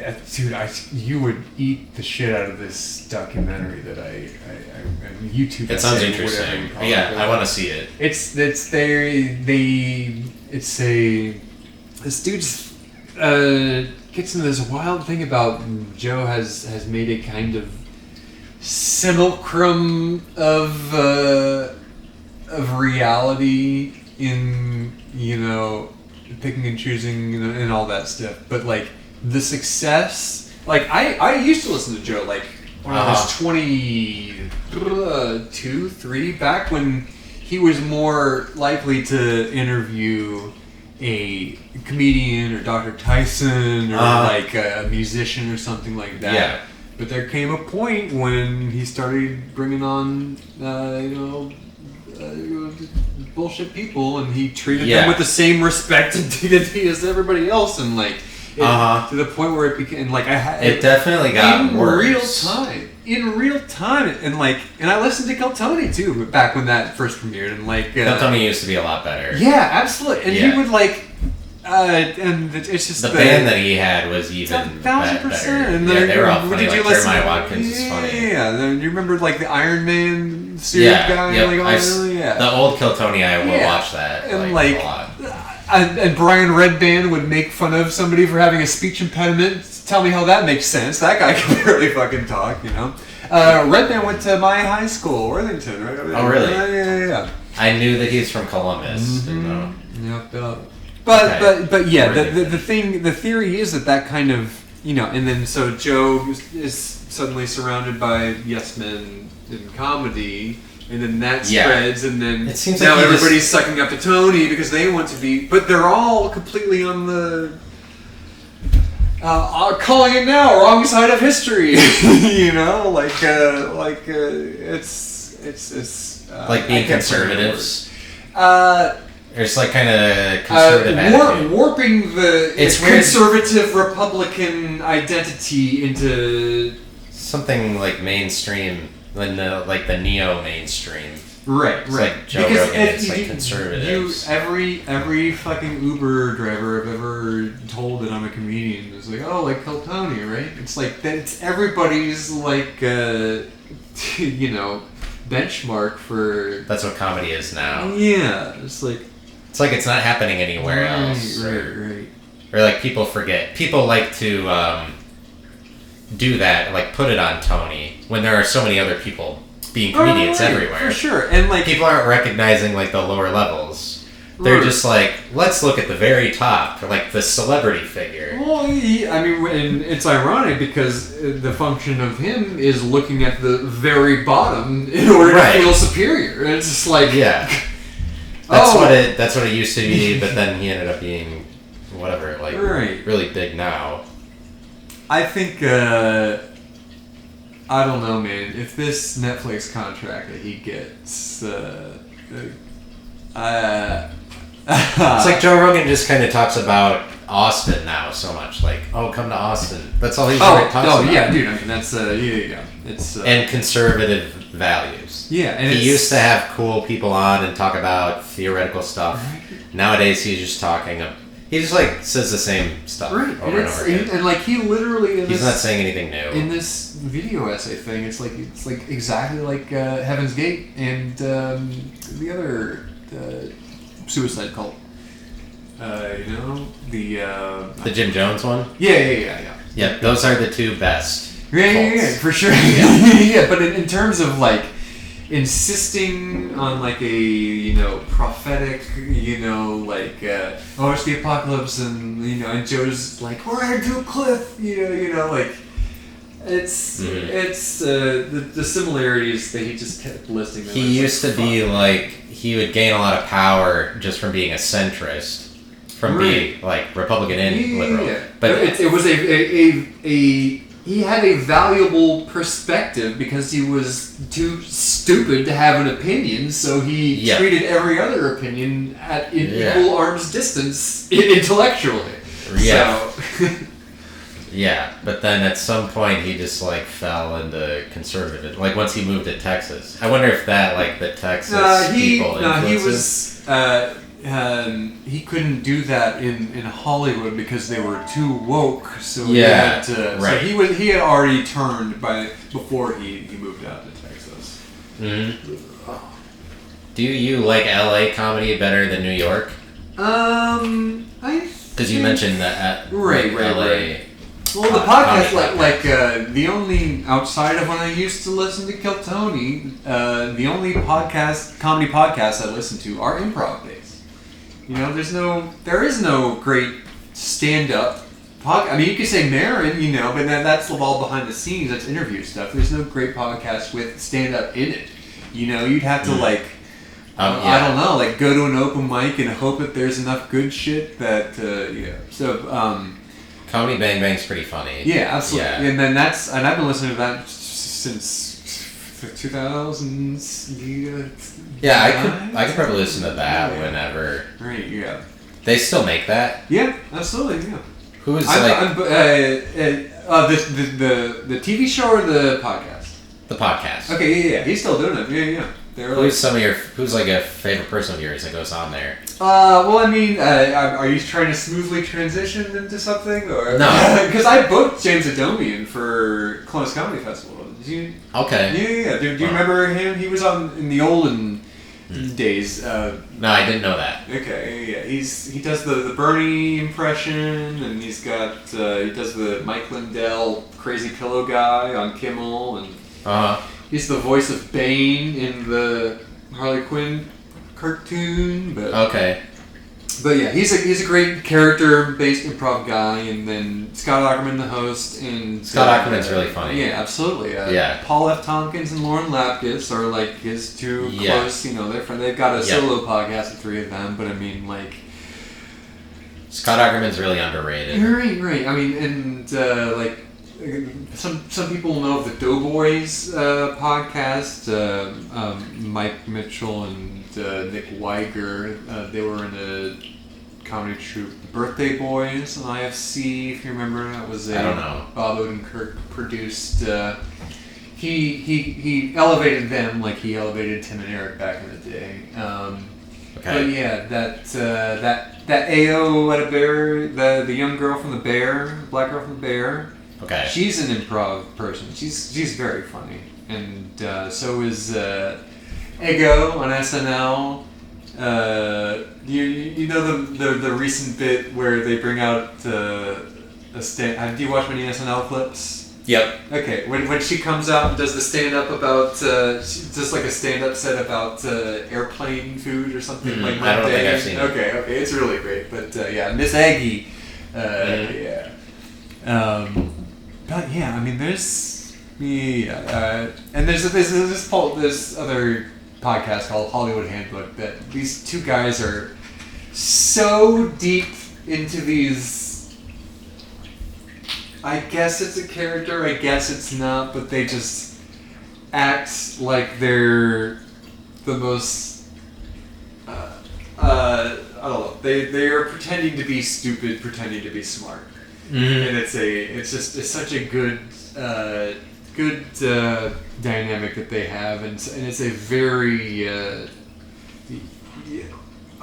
you would eat the shit out of this documentary that I YouTube. It sounds interesting. Yeah, I want to see it. This dude gets into this wild thing about Joe has made a kind of simulacrum of reality in picking and choosing and all that stuff, but the success, I used to listen to Joe when I was 22, 3, back when he was more likely to interview a comedian or Dr. Tyson or a musician or something like that. Yeah. But there came a point when he started bringing on, bullshit people, and he treated them with the same respect and dignity as everybody else, and to the point where it became it definitely got worse in real time, and I listened to Keltoni too back when that first premiered, and Keltoni used to be a lot better. Yeah, absolutely, and he would and it's just the band that he had was even 1,000%. And they were all funny. Jeremiah Watkins is funny. Yeah. Do you remember the Iron Man suit guy? The old Keltoni, I will watch that and a lot. And Brian Redband would make fun of somebody for having a speech impediment. Tell me how that makes sense. That guy can barely fucking talk, Redband went to my high school, Worthington, right over there. Oh, really? Yeah. I knew that he's from Columbus. But yeah, the theory is that kind of, and then so Joe is suddenly surrounded by yes men in comedy, and then that spreads, and then it seems now everybody's sucking up to Tony because they want to be, but they're all completely on the calling it now wrong side of history. It's being conservatives. There's kind of conservative attitude. Warping it's conservative Republican identity into something mainstream, the neo-mainstream. Right. Like Joe Rogan, it's conservatives. Every fucking Uber driver I've ever told that I'm a comedian is Keltoni, right? It's it's everybody's benchmark for. That's what comedy is now. Yeah, it's it's not happening anywhere else. Right. Or people forget. People like to do that, put it on Tony when there are so many other people being comedians everywhere. For sure, and people aren't recognizing the lower levels. They're just let's look at the very top, or the celebrity figure. Well, I mean, and it's ironic because the function of him is looking at the very bottom in order to feel superior. And it's just That's what it used to be, but then he ended up being whatever, really big now. I think I don't know, man. If this Netflix contract that he gets, it's Joe Rogan just kind of talks about Austin now so much, come to Austin. That's all he's talks about. Yeah, dude. I mean, that's yeah. It's and conservative values. Yeah, and he used to have cool people on and talk about theoretical stuff. Right. Nowadays, he's just talking. He just like says the same stuff over and over again. And like he literally, he's not saying anything new. In this video essay thing, it's like exactly like Heaven's Gate and the other suicide cult. The Jim Jones one. Yeah. Yeah, those are the two best. Yeah, for sure. Yeah, but in terms of like insisting on like a prophetic like it's the apocalypse and and Joe's like we're headed to a cliff like it's the similarities that he just kept listing. He used to be like he would gain a lot of power just from being a centrist. From being like Republican and liberal, but it was a he had a valuable perspective because he was too stupid to have an opinion, so he treated every other opinion at equal arm's distance intellectually. Yeah. So. Yeah, but then at some point he just like fell into conservative. Like once he moved to Texas, I wonder if that like the Texas people. He was. He couldn't do that in Hollywood because they were too woke. So he had to. Right. So he had already turned before he moved out to Texas. Mm-hmm. Do you like LA comedy better than New York? Because you mentioned that LA. Well, the podcast, the only, outside of when I used to listen to Kill Tony, the only comedy podcasts I listen to are improv based. There is no great stand-up podcast. I mean, you could say Marin, but that's all behind the scenes. That's interview stuff. There's no great podcast with stand-up in it. You'd have to I don't know, like go to an open mic and hope that there's enough good shit that, So, Comedy Bang Bang's pretty funny. Yeah, absolutely. Yeah. And I've been listening to that since 2000s. Yeah, I could probably listen to that whenever. Right. Yeah. They still make that. Yeah, absolutely. Yeah. Who is the TV show or the podcast? The podcast. Okay. Yeah. He's still doing it. Yeah. Who's like a favorite person of yours that goes on there? Well, I mean, are you trying to smoothly transition into something, or no? Because I booked James Adomian for Columbus Comedy Festival. Did you? Okay. Yeah. Do you remember him? He was on in the olden days. No, I didn't know that. Okay. Yeah. He does the Bernie impression, and he does the Mike Lindell crazy pillow guy on Kimmel, and he's the voice of Bane in the Harley Quinn cartoon, but yeah, he's a great character-based improv guy, and then Scott Aukerman, the host, and Scott Aukerman's really funny. Yeah, absolutely. Paul F. Tompkins and Lauren Lapkus are like his two close. They're friends. They've got a solo podcast, the three of them. But I mean, like Scott Aukerman's really underrated. Right. I mean, and some people know of the Doughboys podcast. Mike Mitchell and Nick Weiger, they were in a comedy troupe, The Birthday Boys on IFC. If you remember, that was I don't know. Bob Odenkirk produced. He elevated them like he elevated Tim and Eric back in the day. But yeah, that Ao at a Bear, the young girl from the Bear, black girl from the Bear. Okay. She's an improv person. She's very funny, and so is Ego on SNL. You know the recent bit where they bring out a stand. Do you watch many SNL clips? Yep. Okay. When she comes out and does the stand up about just like a stand up set about airplane food or something like that. I don't think I've seen it. Okay. It's really great. But yeah, Miss Aggie. Yeah. But yeah, I mean, there's and there's this other podcast called Hollywood Handbook that these two guys are so deep into these. I guess it's a character, I guess it's not, but they just act like they're the most. I don't know. They are pretending to be stupid, pretending to be smart. Mm-hmm. And it's such a good dynamic that they have, and it's a very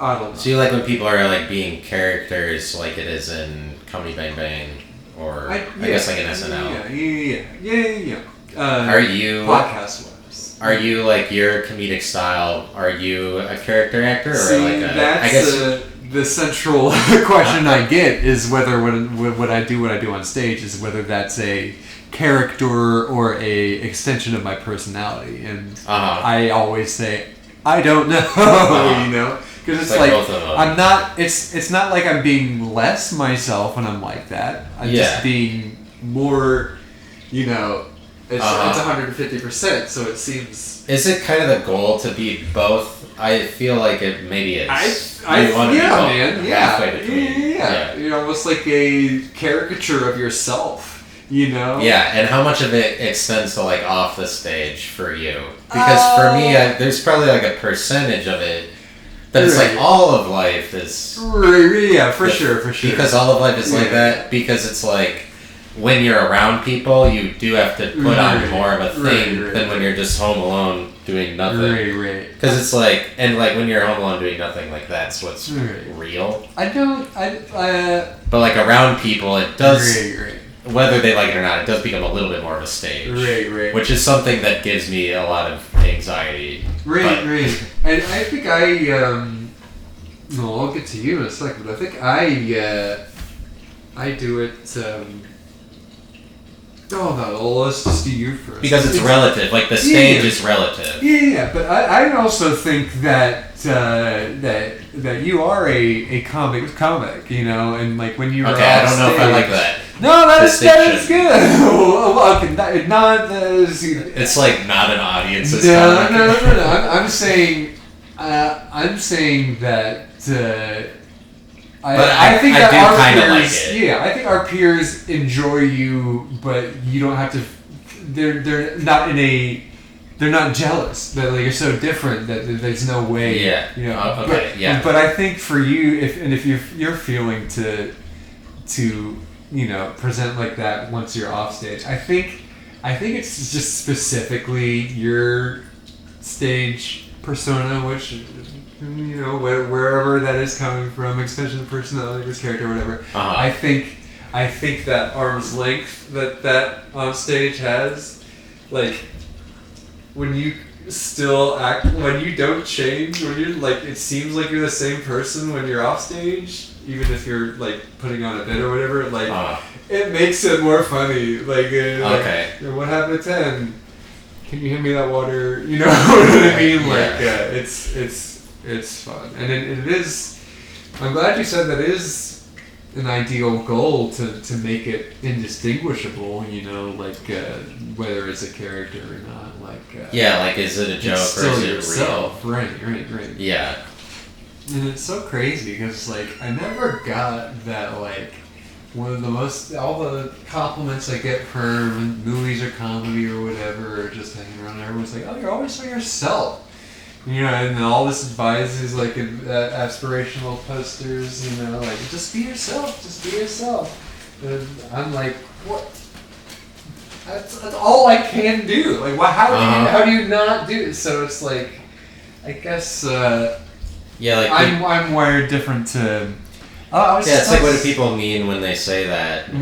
I don't know. So you like when people are like being characters, like it is in Comedy Bang Bang, or I guess like in SNL. Yeah. Are you podcast wise? Are you like your comedic style? Are you a character actor, or See, like that's I guess the central question I get is whether what I do on stage is whether that's a character or a extension of my personality, and I always say I don't know, you know. Because it's like both of them. I'm not. It's not like I'm being less myself when I'm like that. I'm just being more. You know, it's 150%. So it seems. Is it kind of the goal to be both? I feel like it maybe is. I want to be both, man. halfway between. Yeah. You're almost like a caricature of yourself. You know. Yeah, and how much of it extends to like off the stage for you? Because for me, there's probably like a percentage of it. But it's like all of life is... Yeah, for sure. Because all of life is like that. Because it's like, when you're around people, you do have to put on more of a thing than when you're just home alone doing nothing. Right. Because it's like... And like, when you're home alone doing nothing, like, that's what's real. But like, around people, it does... Whether they like it or not, it does become a little bit more of a stage. Right. Which is something that gives me a lot of anxiety. Right. And I think no, I'll get to you in a second, but I think I do it, let's just do you first. Because it's relative, like the stage is relative. Yeah, but I also think that that you are a comic, you know, and like when you were I don't know if I like that. No, that is good. Okay, it's like not an audience. No. I'm saying that. I think that our peers, I think our peers enjoy you, but you don't have to. They're not they're not jealous that like you're so different that there's no way. Yeah. You know. Okay. But I think for you, if you're feeling to you know present like that once you're off stage, I think it's just specifically your stage persona, which you know wherever that is coming from, extension of personality, this character, whatever. I think that arm's length that on stage has, like when you still act, when you don't change, when you're like, it seems like you're the same person when you're off stage, even if you're like putting on a bit or whatever, like it makes it more funny. Like, okay. Like, what happened at 10? Can you hand me that water? You know what I mean? Like, it's fun, and it is. I'm glad you said that is an ideal goal to make it indistinguishable. You know, like whether it's a character or not. Like like is it a joke or is it yourself. real? Right. Yeah. And it's so crazy because like I never got that like one of the most all the compliments I get from movies or comedy or whatever or just hanging around. Everyone's like, oh, you're always so yourself. You know, and all this advice is like aspirational posters. You know, like just be yourself. And I'm like, what? That's all I can do. Like, how do you not do it? So it's like, I guess. Like I'm wired different to. It's like what do people mean when they say that?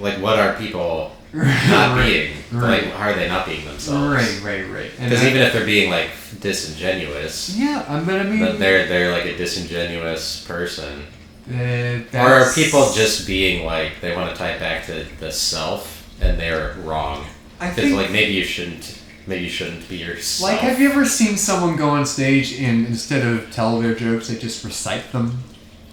Like what are people not being? Like, how are they not being themselves? Right. Because even if they're being like disingenuous, but I mean, they're like a disingenuous person. Or are people just being like they want to tie it back to the self and they're wrong? Because like maybe you shouldn't be yourself. Like, have you ever seen someone go on stage and instead of tell their jokes, they just recite them?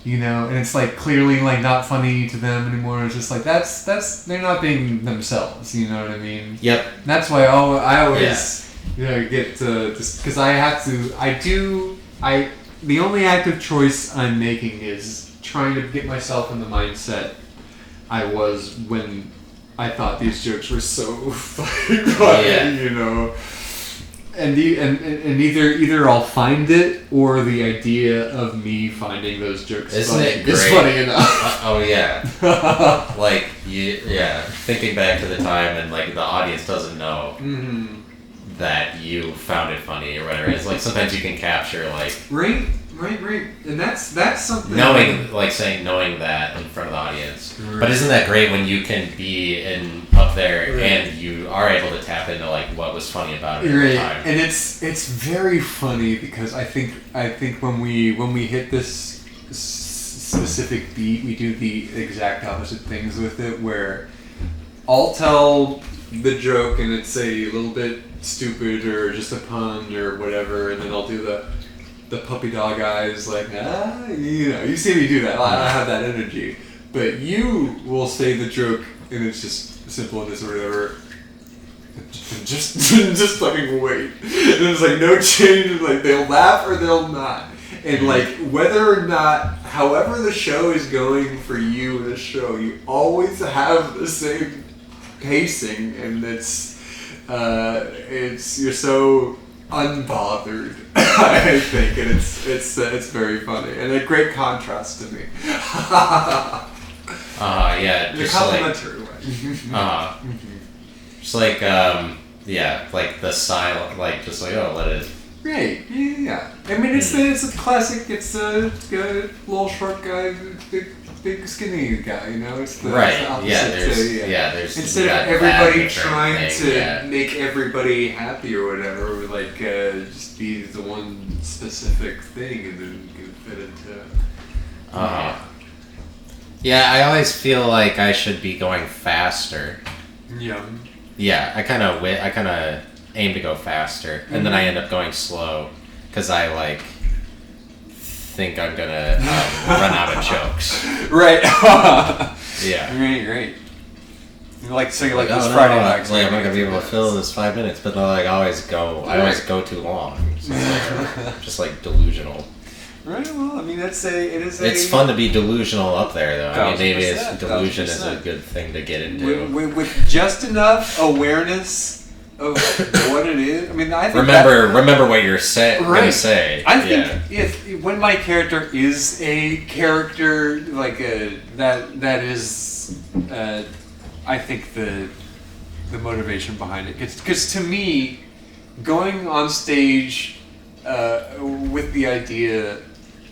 You know, and it's like clearly like not funny to them anymore. It's just like that's they're not being themselves. You know what I mean? Yep. That's why I always get to just because I have to. The only active choice I'm making is trying to get myself in the mindset I was when I thought these jokes were so fucking funny. You know. and either I'll find it or the idea of me finding those jokes Isn't funny it great? is funny enough. Oh yeah. Like thinking back to the time and like the audience doesn't know that you found it funny or whatever. It's like sometimes you can capture like Right. And that's something knowing that in front of the audience. Right. But isn't that great when you can be up there and you are able to tap into like what was funny about it at the time. And it's very funny because I think when we hit this specific beat, we do the exact opposite things with it, where I'll tell the joke and it's a little bit stupid or just a pun or whatever, and then I'll do the puppy dog eyes, like, you see me do that. I have that energy. But you will say the joke, and it's just simple and this or whatever. Just fucking wait. And there's like no change. Like they'll laugh or they'll not. And like whether or not, however the show is going for you in a show, you always have the same pacing, and it's you're so unbothered, I think, and it's very funny and a great contrast to me. Yeah, in a just complimentary way. Just like like the silent, like just like let it. Right. Yeah. I mean, it's a classic. It's a little short guy, big skinny guy. You know, it's the opposite. There's instead of everybody trying to make everybody happy or whatever, like just be the one specific thing, and then you can fit into. Yeah, I always feel like I should be going faster. Yeah. Yeah, I kind of aim to go faster, and then I end up going slow because I like think I'm gonna run out of jokes. Right. Yeah. Right. You like this Friday night. Like I'm not gonna be able to fill this 5 minutes, but like I always go too long. So it's like, just like delusional. Right. Well, I mean It's fun to be delusional up there, though. I mean, maybe delusion 1,000%. is a good thing to get into. With just enough awareness of what it is. I mean, I think remember what you're gonna say. I think when my character is a character like that is, I think the motivation behind it. Because to me, going on stage with the idea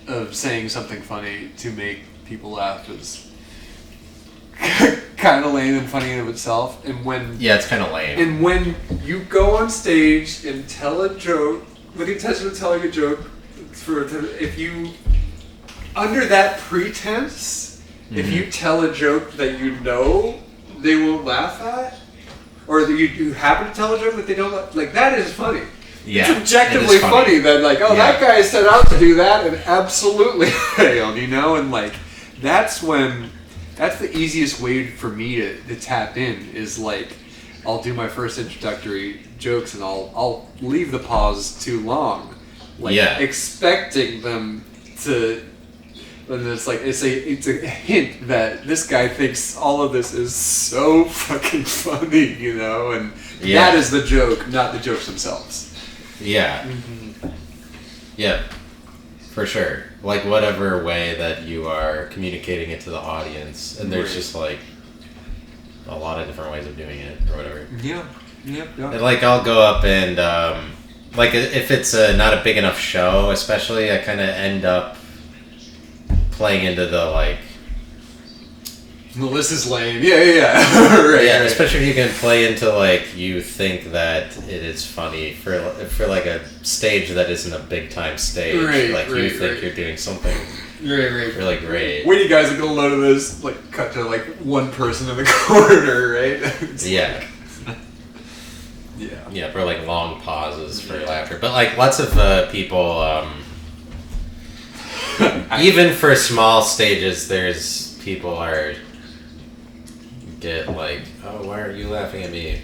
of saying something funny to make people laugh is kind of lame and funny in of itself. And when it's kind of lame. And when you go on stage and tell a joke with the intention of telling a joke, if you under that pretense, if you tell a joke that you know they won't laugh at, or that you happen to tell a joke that they don't like, that is funny. Yeah, it's objectively funny that that guy set out to do that and absolutely failed, and like that's the easiest way for me to tap in is like I'll do my first introductory jokes and I'll leave the pause too long, expecting them to. And it's like it's a hint that this guy thinks all of this is so fucking funny, and that is the joke, not the jokes themselves. Yeah. Yeah, for sure. Like whatever way that you are communicating it to the audience, and there's just like a lot of different ways of doing it or whatever. Yeah. And like I'll go up and like if it's not a big enough show, especially, I kind of end up playing into the like. Well, this is lame. Yeah. Right. Especially if you can play into like you think that it is funny for like a stage that isn't a big time stage. You think you're doing something really great. When you guys are gonna load this, like cut to like one person in the corner, right? Yeah, for like long pauses for laughter, but like lots of people. Even for small stages, there's people get like, oh, why aren't you laughing at me?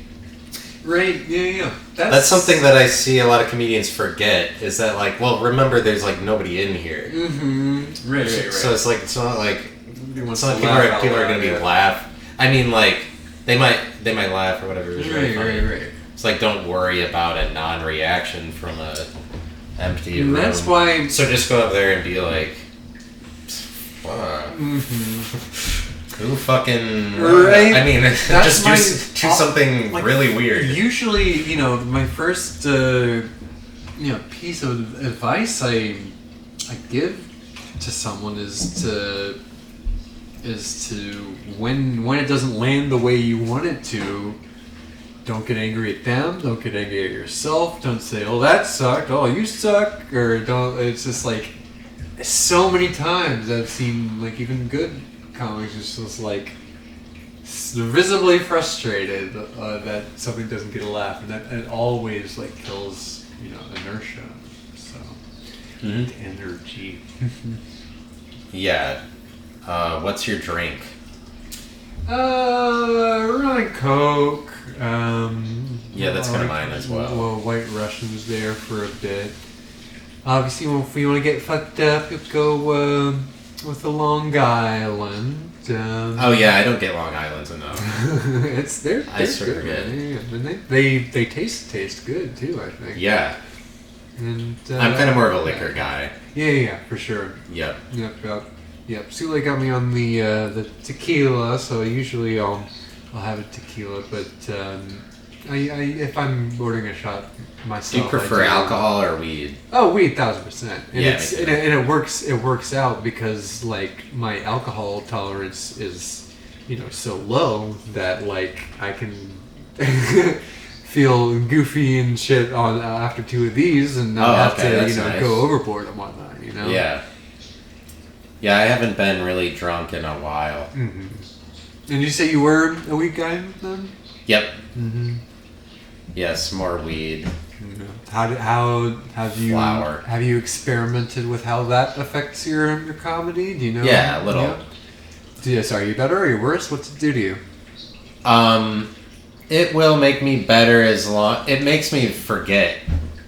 Right, yeah. That's something that I see a lot of comedians forget, is that like, well, remember there's like nobody in here. Mm-hmm. Right. So it's like, it's not like people are going to be laugh. I mean, like, they might laugh or whatever. It was really funny. Right. It's like, don't worry about a non-reaction from a empty And room. that's why. So just go up there and be like, fuck. Who fucking... Right. I mean, That's just do something like, really weird. Usually, my first, piece of advice I give to someone is to when it doesn't land the way you want it to, don't get angry at them, don't get angry at yourself, don't say, oh, that sucked, oh, you suck, or don't. It's just like, so many times I've seen, like, even good comics just like visibly frustrated that something doesn't get a laugh, and that it always like kills inertia. So energy. Yeah. What's your drink? Rum and Coke. Yeah, that's kind of mine as well. Well, White Russians there for a bit. Obviously, if you want to get fucked up, you go with the Long Island. Oh yeah, I don't get Long Islands enough. They're I sort of good. forget. Yeah. And they taste good too, I think. Yeah. And I'm kind of more of a liquor guy. Yeah, for sure. Yep. Yep. Sule got me on the tequila, so usually I'll have a tequila, but I if I'm ordering a shot myself, Do you prefer alcohol or weed? Oh, weed, 1,000%. And Yeah, it works out because like my alcohol tolerance is so low that like I can feel goofy and shit on after 2 of these and not have to nice. go overboard and whatnot. Yeah. Yeah, I haven't been really drunk in a while. Mm-hmm. And you say you were a weed guy then? Yep. Mm-hmm. Yes, more weed. How have you Flour. Have you experimented with how that affects your comedy? Do you know? Yeah, a little. Yeah. So are you better or are you worse? What's it do to you? It will make me better it makes me forget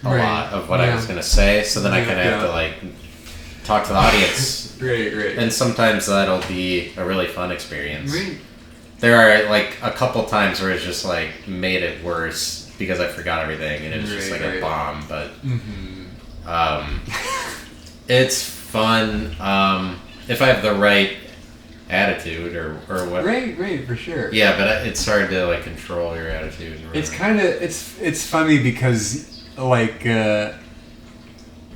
a lot of what I was gonna say, so then I kind of have to like talk to the audience. Right. And sometimes that'll be a really fun experience. Right. There are like a couple times where it's just like made it worse because I forgot everything and it was just like a bomb. But it's fun if I have the right attitude or what. Right, for sure. Yeah, but it's hard to like control your attitude. It's kind of it's funny because like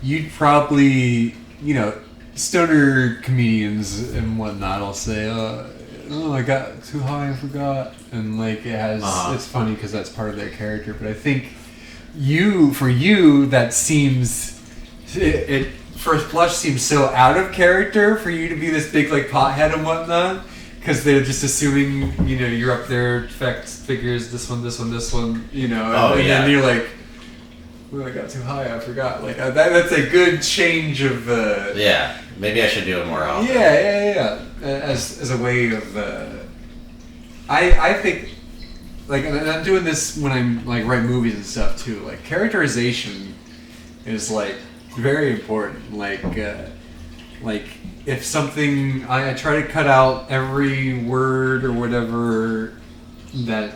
you'd probably stoner comedians and whatnot will say, oh, I got too high, I forgot, and like it has. It's funny because that's part of their character. But I think for you, that seems it first blush seems so out of character for you to be this big like pothead and whatnot, because they're just assuming you're up there, facts, figures, this one, then you're like, well, I got too high, I forgot. Like that's a good change of. Yeah, maybe I should do it more often. Yeah. As a way of, I think, like, and I'm doing this when I'm like write movies and stuff too. Like characterization is like very important. Like if something, I try to cut out every word or whatever that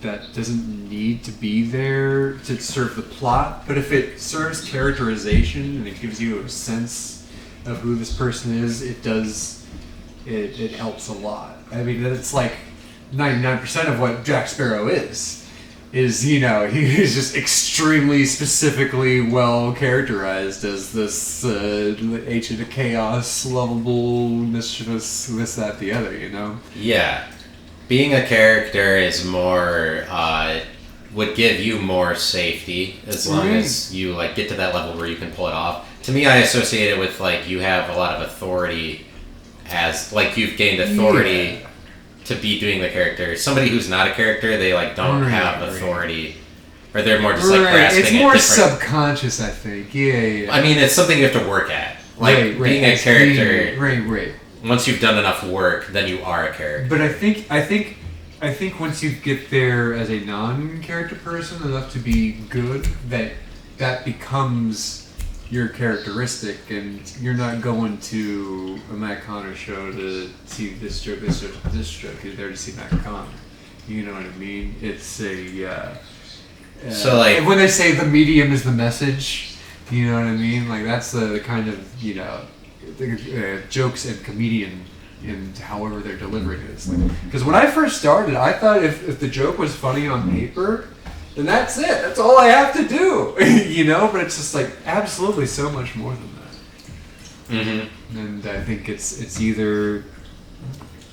doesn't need to be there to serve the plot. But if it serves characterization and it gives you a sense of who this person is, it helps a lot. I mean, it's like 99% of what Jack Sparrow is he's just extremely specifically well characterized as this agent of chaos, lovable, mischievous, this, that, the other, Yeah. Being a character is more, would give you more safety as long as you like get to that level where you can pull it off. To me, I associate it with like you have a lot of authority as like you've gained authority to be doing the character. Somebody who's not a character, they like don't have authority, or they're more just like grasping it's more subconscious, I think. Yeah. I mean, it's something you have to work at. Like being a character. Right. Once you've done enough work, then you are a character. But I think once you get there as a non-character person enough to be good, that becomes your characteristic, and you're not going to a Matt Connor show to see this joke. You're there to see Matt Connor. You know what I mean? It's a So, like- when they say the medium is the message, you know what I mean? Like that's the kind of jokes and comedian in however they're delivering it. Because when I first started, I thought if the joke was funny on paper, then that's it. That's all I have to do, you know. But it's just like absolutely so much more than that. Mm-hmm. And I think it's either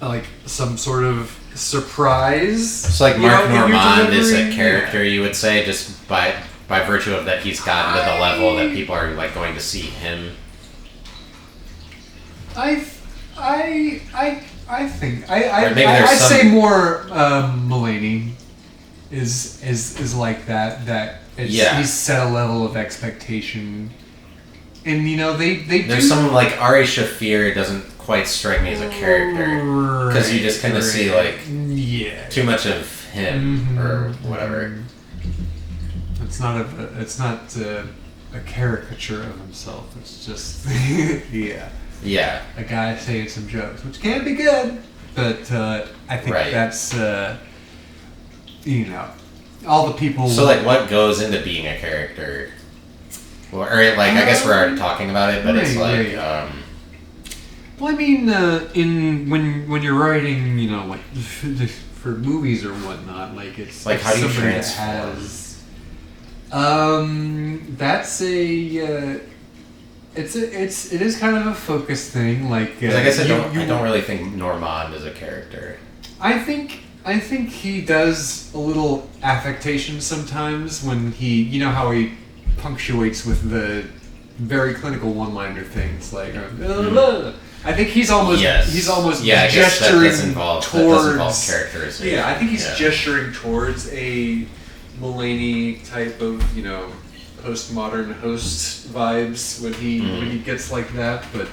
like some sort of surprise. So like Mark in your Normand is a delivery. character, you would say, just by virtue of that he's gotten to the level that people are like going to see him. I think Or maybe there's I'd some- say more Mulaney is like that. That Yeah. he's set a level of expectation, and you know they There's do. someone like Ari Shafir doesn't quite strike me as a character because you just kind of see like too much of him or whatever. It's not a caricature of himself. It's just Yeah. a guy saying some jokes, which can be good, but I think Right. that's all the people. So like, what goes into being a character? Or like, I guess we're already talking about it, but it's like, right. Well, I mean, when you're writing, you know, like for movies or whatnot, like it's Like, how do you somebody that transform? that's it is kind of a focus thing. Like, 'cause I guess I don't really think Normand is a character. I think he does a little affectation sometimes when you know how he punctuates with the very clinical one-liner things like. I think he's almost I guess that gesturing does involve towards characterization. Yeah, I think he's gesturing towards a Mulaney type of, you know, postmodern host vibes when he gets like that. But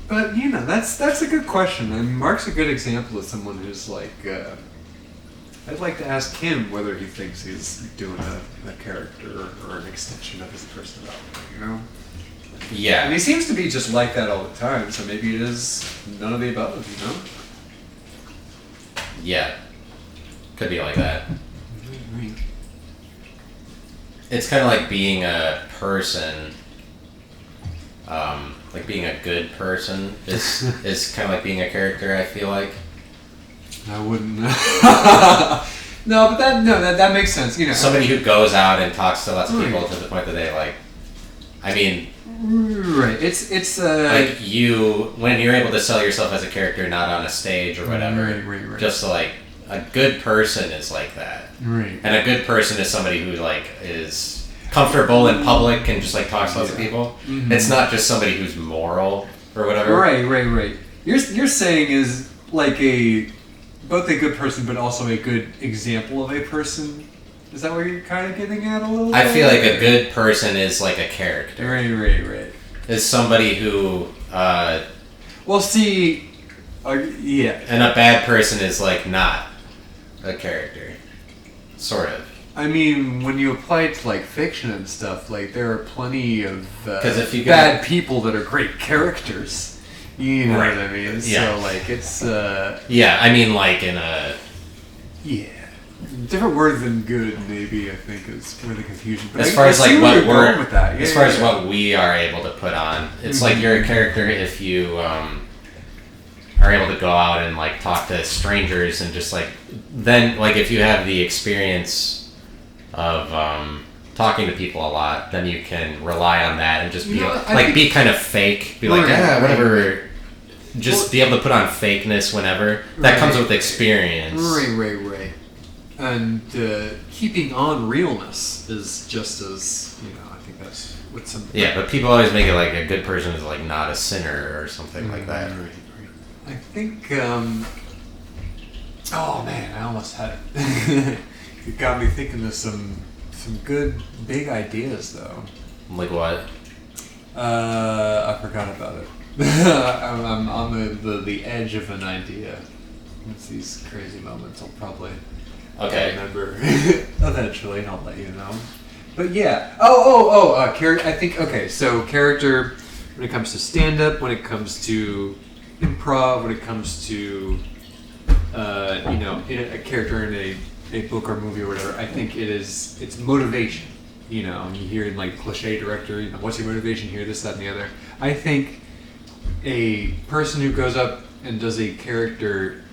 but you know, that's a good question. And Mark's a good example of someone who's like. I'd like to ask him whether he thinks he's doing a character or an extension of his personality. You know. And Yeah. he seems to be just like that all the time, so maybe it is none of the above, you know? Yeah. Could be like that. It's kind of like being a person. Like being a good person is kind of like being a character. I feel like. I wouldn't. No, but that makes sense. You know, Somebody who goes out and talks to lots of people Right. to the point that they like. I mean, right? It's like you when you're able to sell yourself as a character, not on a stage or whatever. Right. Just like a good person is like that, right. and a good person is somebody who like is comfortable in public and just like talks to lots of people. Mhm. It's not just somebody who's moral or whatever. Right. You're saying is like both a good person, but also a good example of a person. Is that what you're kind of getting at a little bit? I feel like a good person is like a character. Right. Is somebody who, Well, see, yeah. and a bad person is like not a character, sort of. I mean, when you apply it to like fiction and stuff, like there are plenty of 'Cause if you bad people that are great characters. You know Right. what I mean? Yeah. So like it's Yeah, I mean like in a. yeah. Different word than good, maybe I think is where the confusion. But As I far as see like where what you're we're, going with that. as far as what we are able to put on, it's like you're a character if you are able to go out and like talk to strangers and just like then like if you have the experience of talking to people a lot, then you can rely on that and just be be kind of fake, be like whatever. Just be able to put on fakeness whenever. That comes with experience. Right. And keeping on realness is just as, you know, I think that's what some... Yeah, but people always make it like a good person is like not a sinner or something like that. Right. I think, oh man, I almost had it. It got me thinking of some good big ideas though. Like what? I forgot about it. I'm on the edge of an idea. It's these crazy moments I'll probably remember eventually, and I'll let you know. But yeah. I think, okay, so character when it comes to stand-up, when it comes to improv when it comes to a character in a book or movie or whatever. I think it's motivation. You hear in like cliche director, what's your motivation here, this, that, and the other. I think a person who goes up and does a character,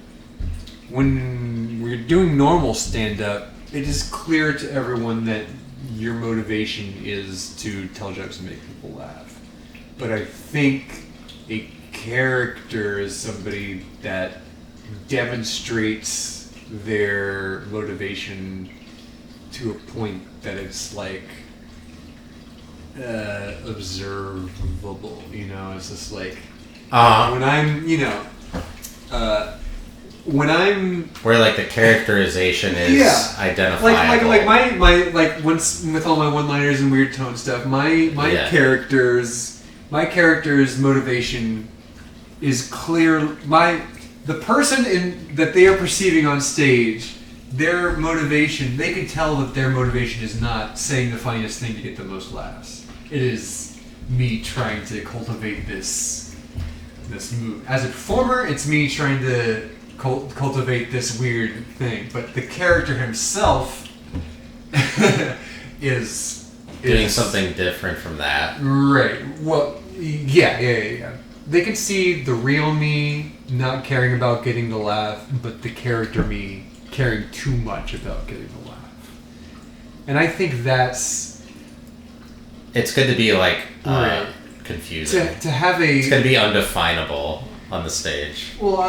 when we're doing normal stand-up, it is clear to everyone that your motivation is to tell jokes and make people laugh. But I think a character is somebody that demonstrates their motivation to a point that it's like observable. It's just like when I'm where like the characterization is identifiable. Like my once with all my one-liners and weird tone stuff, my character's motivation is clear. The person that they are perceiving on stage, their motivation, they can tell that their motivation is not saying the funniest thing to get the most laughs. It is me trying to cultivate this mood. As a performer, it's me trying to cultivate this weird thing. But the character himself is doing something different from that. Right. Well, yeah. They can see the real me not caring about getting the laugh, but the character me caring too much about getting the laugh. And I think that's... It's good to be like confusing. To have a... It's going to be undefinable on the stage. Well,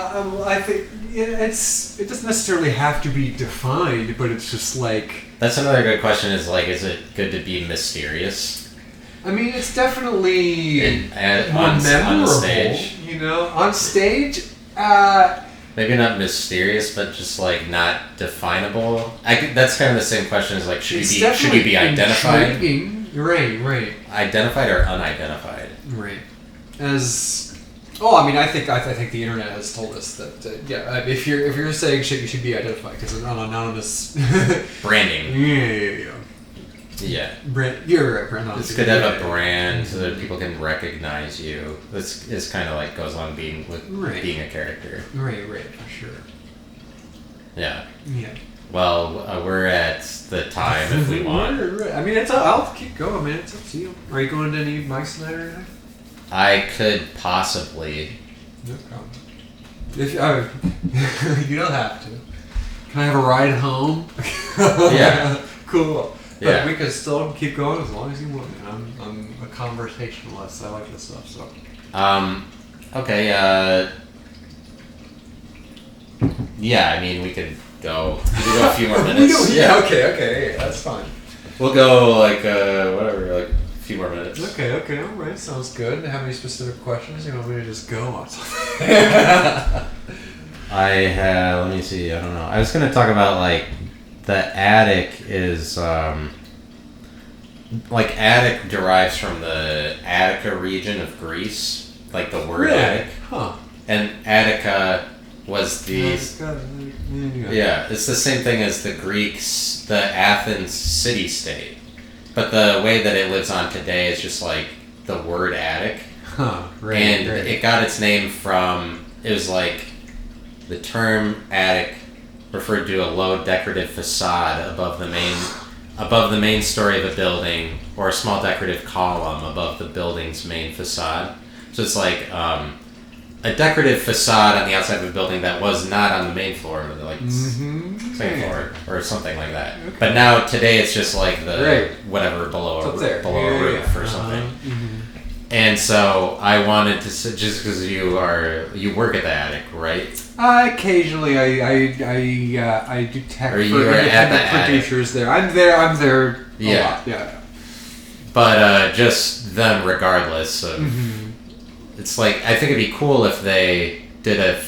I think it doesn't necessarily have to be defined, but it's just like... That's another good question is it good to be mysterious? I mean, it's definitely on memorable, stage. On stage, maybe not mysterious, but just like not definable. That's kind of the same question as like should you be identified? Intriguing. Right. Identified or unidentified? Right. I think the internet has told us that if you're saying shit, you should be identified because it's anonymous branding. Yeah. You're right, Brent. It's good to have a brand so that people can recognize you. This is kind of like goes on being a character. Right, for sure. Yeah. Yeah. Well, we're at the time if we want. Right. I mean, I'll keep going, man. It's up to you. Are you going to any mics tonight or anything? I could possibly. No problem. You don't have to. Can I have a ride home? Yeah. Cool. But Yeah. we could still keep going as long as you want. I'm a conversationalist. I like this stuff. So. Okay. Yeah. I mean, we could go a few more minutes. Okay. Yeah, that's fine. We'll go like a few more minutes. Okay. All right. Sounds good. Have any specific questions? You want me to just go on something? I have. Let me see. I don't know. I was gonna talk about like. The attic is, attic derives from the Attica region of Greece, like the word attic. Huh. And Attica was it's the same thing as the Greeks, the Athens city-state. But the way that it lives on today is just like the word attic. Huh, right. And it got its name from, it was like the term attic referred to a low decorative facade above the main story of a building, or a small decorative column above the building's main facade. So it's like a decorative facade on the outside of a building that was not on the main floor, like second floor or something like that. Okay. But now today it's just like the whatever below a roof or something. Mm-hmm. And so I wanted to just because you work at the attic, right? Occasionally, I do tech for independent producers there. I'm there a lot. Yeah. But just them, regardless of, it's like I think it'd be cool if they did a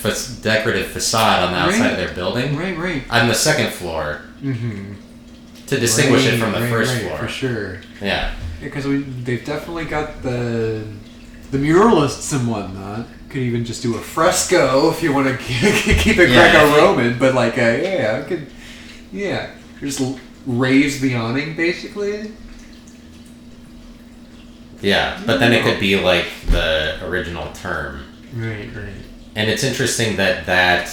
decorative facade on the outside of their building, right, on the second floor, to distinguish it from the first floor, for sure. Yeah. Because they've definitely got the muralists and whatnot. Could even just do a fresco if you want to keep it Greco-Roman, but like just raise the awning basically. Yeah, but then it could be like the original term. Right. And it's interesting that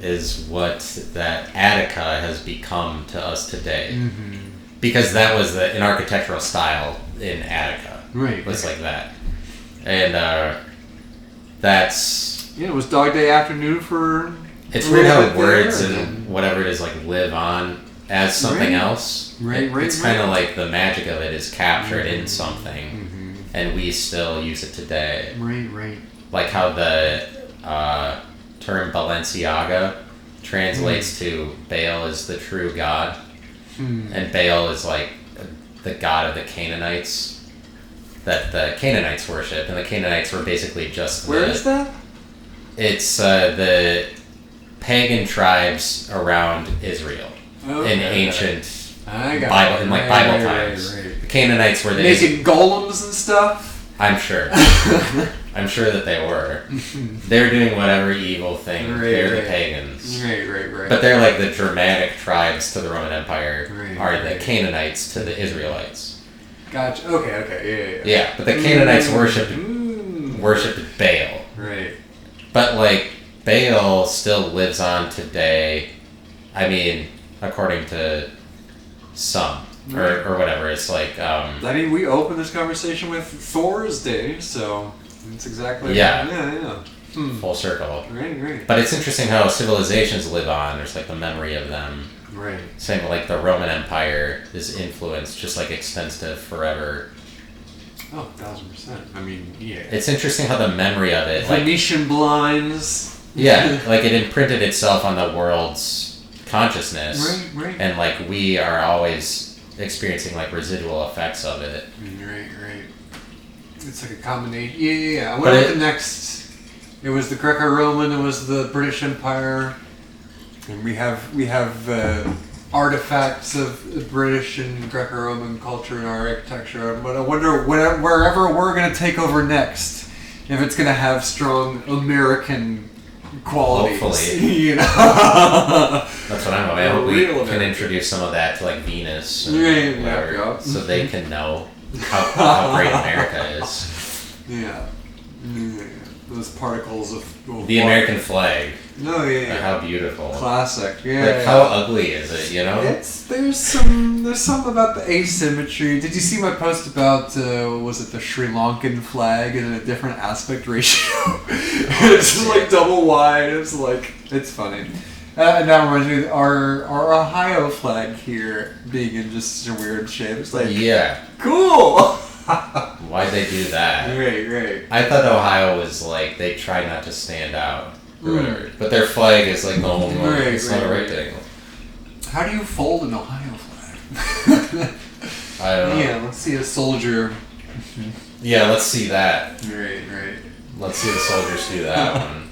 is what that Attica has become to us today. Mm-hmm. Because that was an architectural style in Attica. Right. Was like that. And that's... Yeah, it was Dog Day Afternoon for... It's weird how words and whatever it is like live on as something else. Right. It's kind of like the magic of it is captured in something, and we still use it today. Right. Like how the term Balenciaga translates to Baal is the true god, and Baal is like the god of the Canaanites that the Canaanites worshipped, and the Canaanites were basically just Where is that? It's the pagan tribes around Israel in ancient Bible Bible times. Right. The Canaanites were making golems and stuff. I'm sure. I'm sure that they were. They're doing whatever evil thing. They're the pagans. Right. But they're like the Germanic tribes to the Roman Empire are the Canaanites to the Israelites. Gotcha. Okay. Yeah, but the Canaanites worshipped Baal. Right. But like Baal still lives on today. I mean, according to some or whatever. It's like. I mean, we opened this conversation with Thor's Day, so it's exactly. Yeah. Full circle. Right. But it's interesting how civilizations live on. There's like the memory of them. Right. Same like the Roman Empire, this influence just like extends to forever. Oh, 1000%. I mean, yeah. It's interesting how the memory of it, like Venetian blinds. Yeah, like it imprinted itself on the world's consciousness. Right. And like we are always experiencing like residual effects of it. Right. It's like a combination. Yeah. What about the next? It was the Greco-Roman. It was the British Empire. And we have artifacts of British and Greco-Roman culture in our architecture. But I wonder wherever we're going to take over next, if it's going to have strong American qualities. Hopefully. That's what I'm hoping. I hope we can introduce some of that to like Venus and whatever, so they can know how great America is. Yeah. Those particles of the American flag. Oh yeah. How beautiful. Classic. Yeah. Like how ugly is it? There's something about the asymmetry. Did you see my post about was it the Sri Lankan flag in a different aspect ratio? It's like double wide. It's funny. That reminds me of our Ohio flag here being in just such a weird shape. It's like cool. Why'd they do that? Right. I thought Ohio was like they try not to stand out or whatever, but their flag is like normal. It's not a rectangle. How do you fold an Ohio flag? I don't know. Yeah, let's see a soldier. Yeah, let's see that. Right. Let's see the soldiers do that one.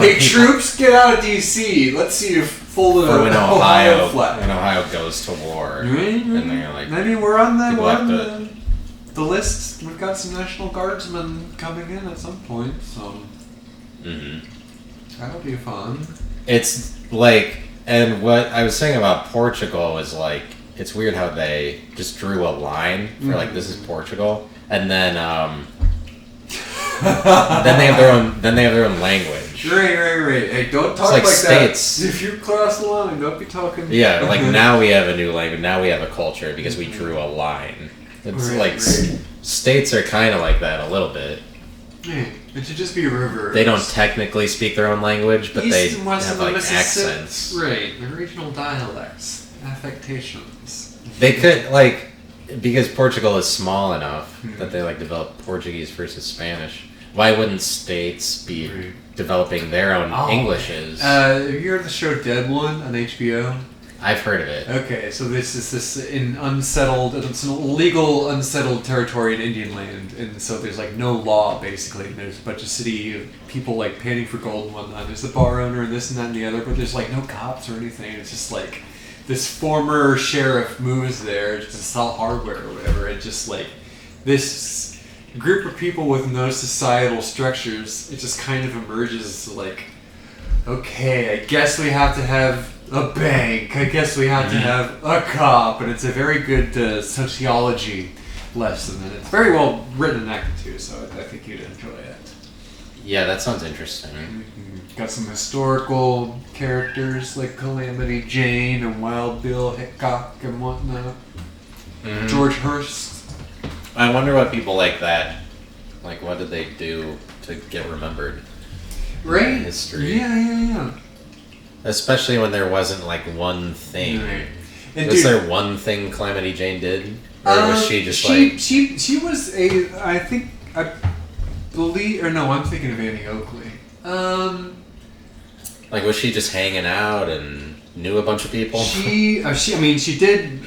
Hey, troops, get out of D.C. Let's see you fold an Ohio flag. When Ohio goes to war, and they're like, I mean, we're on the list. We've got some National Guardsmen coming in at some point, so that'll be fun. It's like, and what I was saying about Portugal was like, it's weird how they just drew a line for like this is Portugal, and then then they have their own language. Right. Hey, don't talk like states. that. If you cross the line, don't be talking. Yeah, like now we have a new language. Now we have a culture because we drew a line. It's states are kind of like that a little bit. Yeah, it should just be reversed. They don't technically speak their own language, but East they and west have of the like Mississippi. accents. Right, the regional dialects, affectations. They could like because Portugal is small enough that they like develop Portuguese versus Spanish. Why wouldn't states be developing their own Englishes? Have you heard of the show Dead One on HBO? I've heard of it. Okay, so this is in it's an illegal unsettled territory in Indian land, and so there's like no law basically. And there's a bunch of city people like panning for gold and whatnot. There's the bar owner and this and that and the other, but there's like no cops or anything. It's just like this former sheriff moves there to sell hardware or whatever, and just like this group of people with no societal structures, it just kind of emerges like, okay, I guess we have to have a bank, I guess we have to have a cop, and it's a very good sociology lesson, and it's very well written and acted too, so I think you'd enjoy it. Yeah, that sounds interesting. Got some historical characters like Calamity Jane and Wild Bill Hickok and whatnot. Mm-hmm. George Hurst. I wonder what people like that, like, what did they do to get remembered? Right? In history. Yeah. Especially when there wasn't, like, one thing. Right. And Was there one thing Calamity Jane did? Or was she just like... She was I believe... Or no, I'm thinking of Annie Oakley. Like, was she just hanging out and knew a bunch of people? She did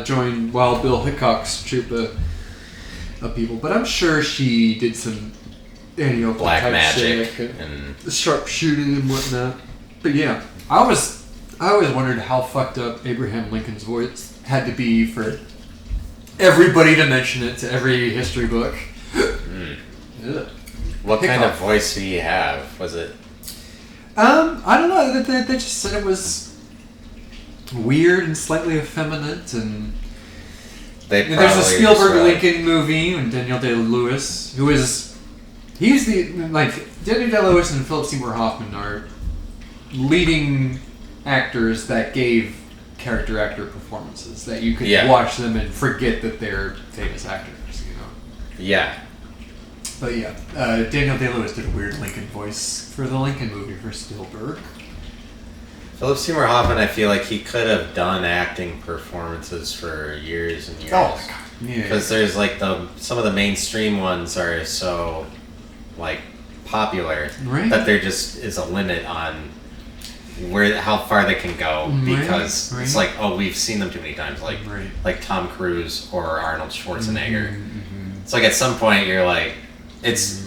join Wild Bill Hickok's troupe of people, but I'm sure she did some Annie Oakley Black type magic shit, and sharpshooting and whatnot. But yeah, I always wondered how fucked up Abraham Lincoln's voice had to be for everybody to mention it to every history book. Ugh. What kind Hickok. of voice did he have? Was it? I don't know. They just said it was weird and slightly effeminate, and They there's a probably Spielberg just, Lincoln movie and Daniel Day-Lewis, he's the Daniel Day-Lewis and Philip Seymour Hoffman are leading actors that gave character actor performances that you could watch them and forget that they're famous actors, you know. Yeah. But yeah, Daniel Day-Lewis did a weird Lincoln voice for the Lincoln movie for Spielberg. Philip Seymour Hoffman, I feel like he could have done acting performances for years and years. Oh my god. Yeah. Because there's like some of the mainstream ones are so like popular that there just is a limit on how far they can go because it's like, oh, we've seen them too many times, like Tom Cruise or Arnold Schwarzenegger. It's like at some point you're like, it's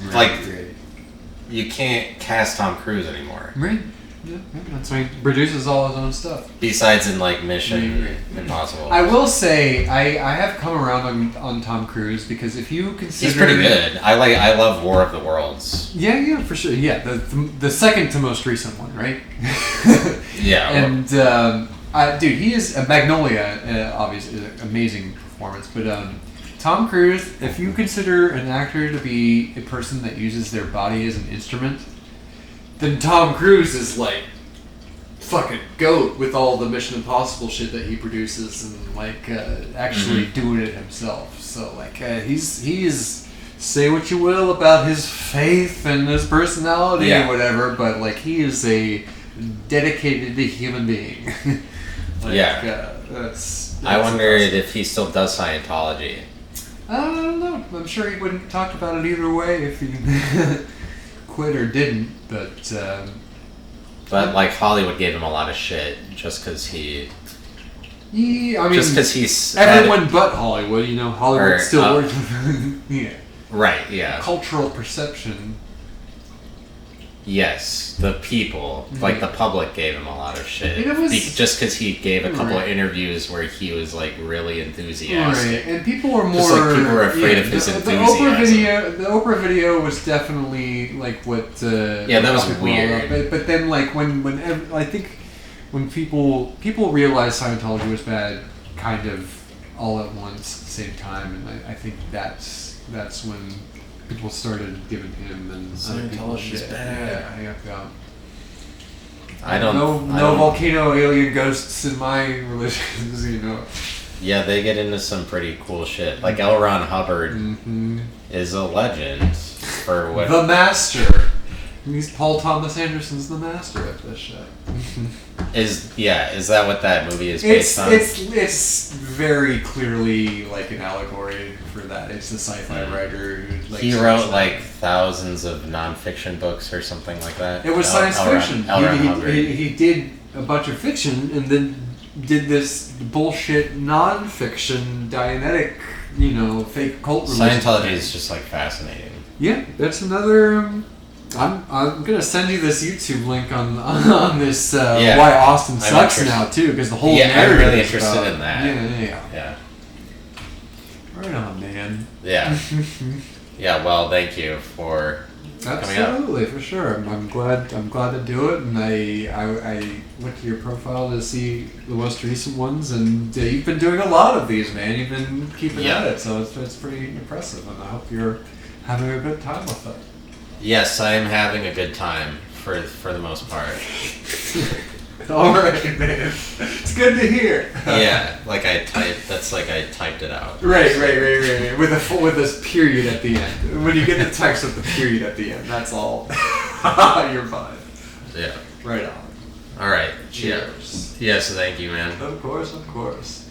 you can't cast Tom Cruise anymore. Right. Yeah, that's why he produces all his own stuff. Besides in like Mission Impossible. I will say I have come around on Tom Cruise because if you consider he's pretty good. I love War of the Worlds. Yeah, for sure. Yeah, the second to most recent one, right? Yeah. And dude, he is Magnolia. Obviously, is an amazing performance. But Tom Cruise, if you consider an actor to be a person that uses their body as an instrument, then Tom Cruise is like fucking GOAT with all the Mission Impossible shit that he produces and like actually doing it himself. So like he's say what you will about his faith and his personality or whatever, but like he is a dedicated human being. That's I wondered if he still does Scientology. I don't know. I'm sure he wouldn't talk about it either way if he quit or didn't, but like Hollywood gave him a lot of shit just because he's everyone but Hollywood, you know, Hollywood still works. Cultural perception. Yes, the people, like the public, gave him a lot of shit. Just because he gave a couple of interviews where he was like really enthusiastic. Right, and people were more. Just like people were afraid of his enthusiasm. The Oprah video was definitely like what. That was weird. But then, like I think when people realized Scientology was bad, kind of all at once at the same time, and I think that's when people started giving him and Scientology is bad. Yeah. I don't. No volcano alien ghosts in my religions, you know. Yeah, they get into some pretty cool shit. Like L. Ron Hubbard is a legend for what. The Master. He's Paul Thomas Anderson's The Master at this shit. Is that what that movie is based on? It's very clearly like an allegory for that. It's a sci-fi writer who he wrote like thousands of nonfiction books or something like that. It was science fiction. He did a bunch of fiction and then did this bullshit nonfiction Dianetic, you know, fake cult religion. Scientology is just like fascinating. Yeah, that's another. I'm gonna send you this YouTube link on this why Austin sucks now too, because the whole narrative I'm really is interested about, in that. Yeah. Right on, man. Yeah. Yeah. Well, thank you for coming up. Absolutely, for sure. I'm glad to do it, and I went to your profile to see the most recent ones, and you've been doing a lot of these, man. You've been keeping at it, so it's pretty impressive, and I hope you're having a good time with it. Yes, I am having a good time for the most part. All right, man. It's good to hear. Yeah, like I typed. That's like I typed it out. Right. With this period at the end. When you get the text with the period at the end, that's all. You're fine. Yeah. Right on. All right. Cheers. Yeah. Yes. Thank you, man. Of course.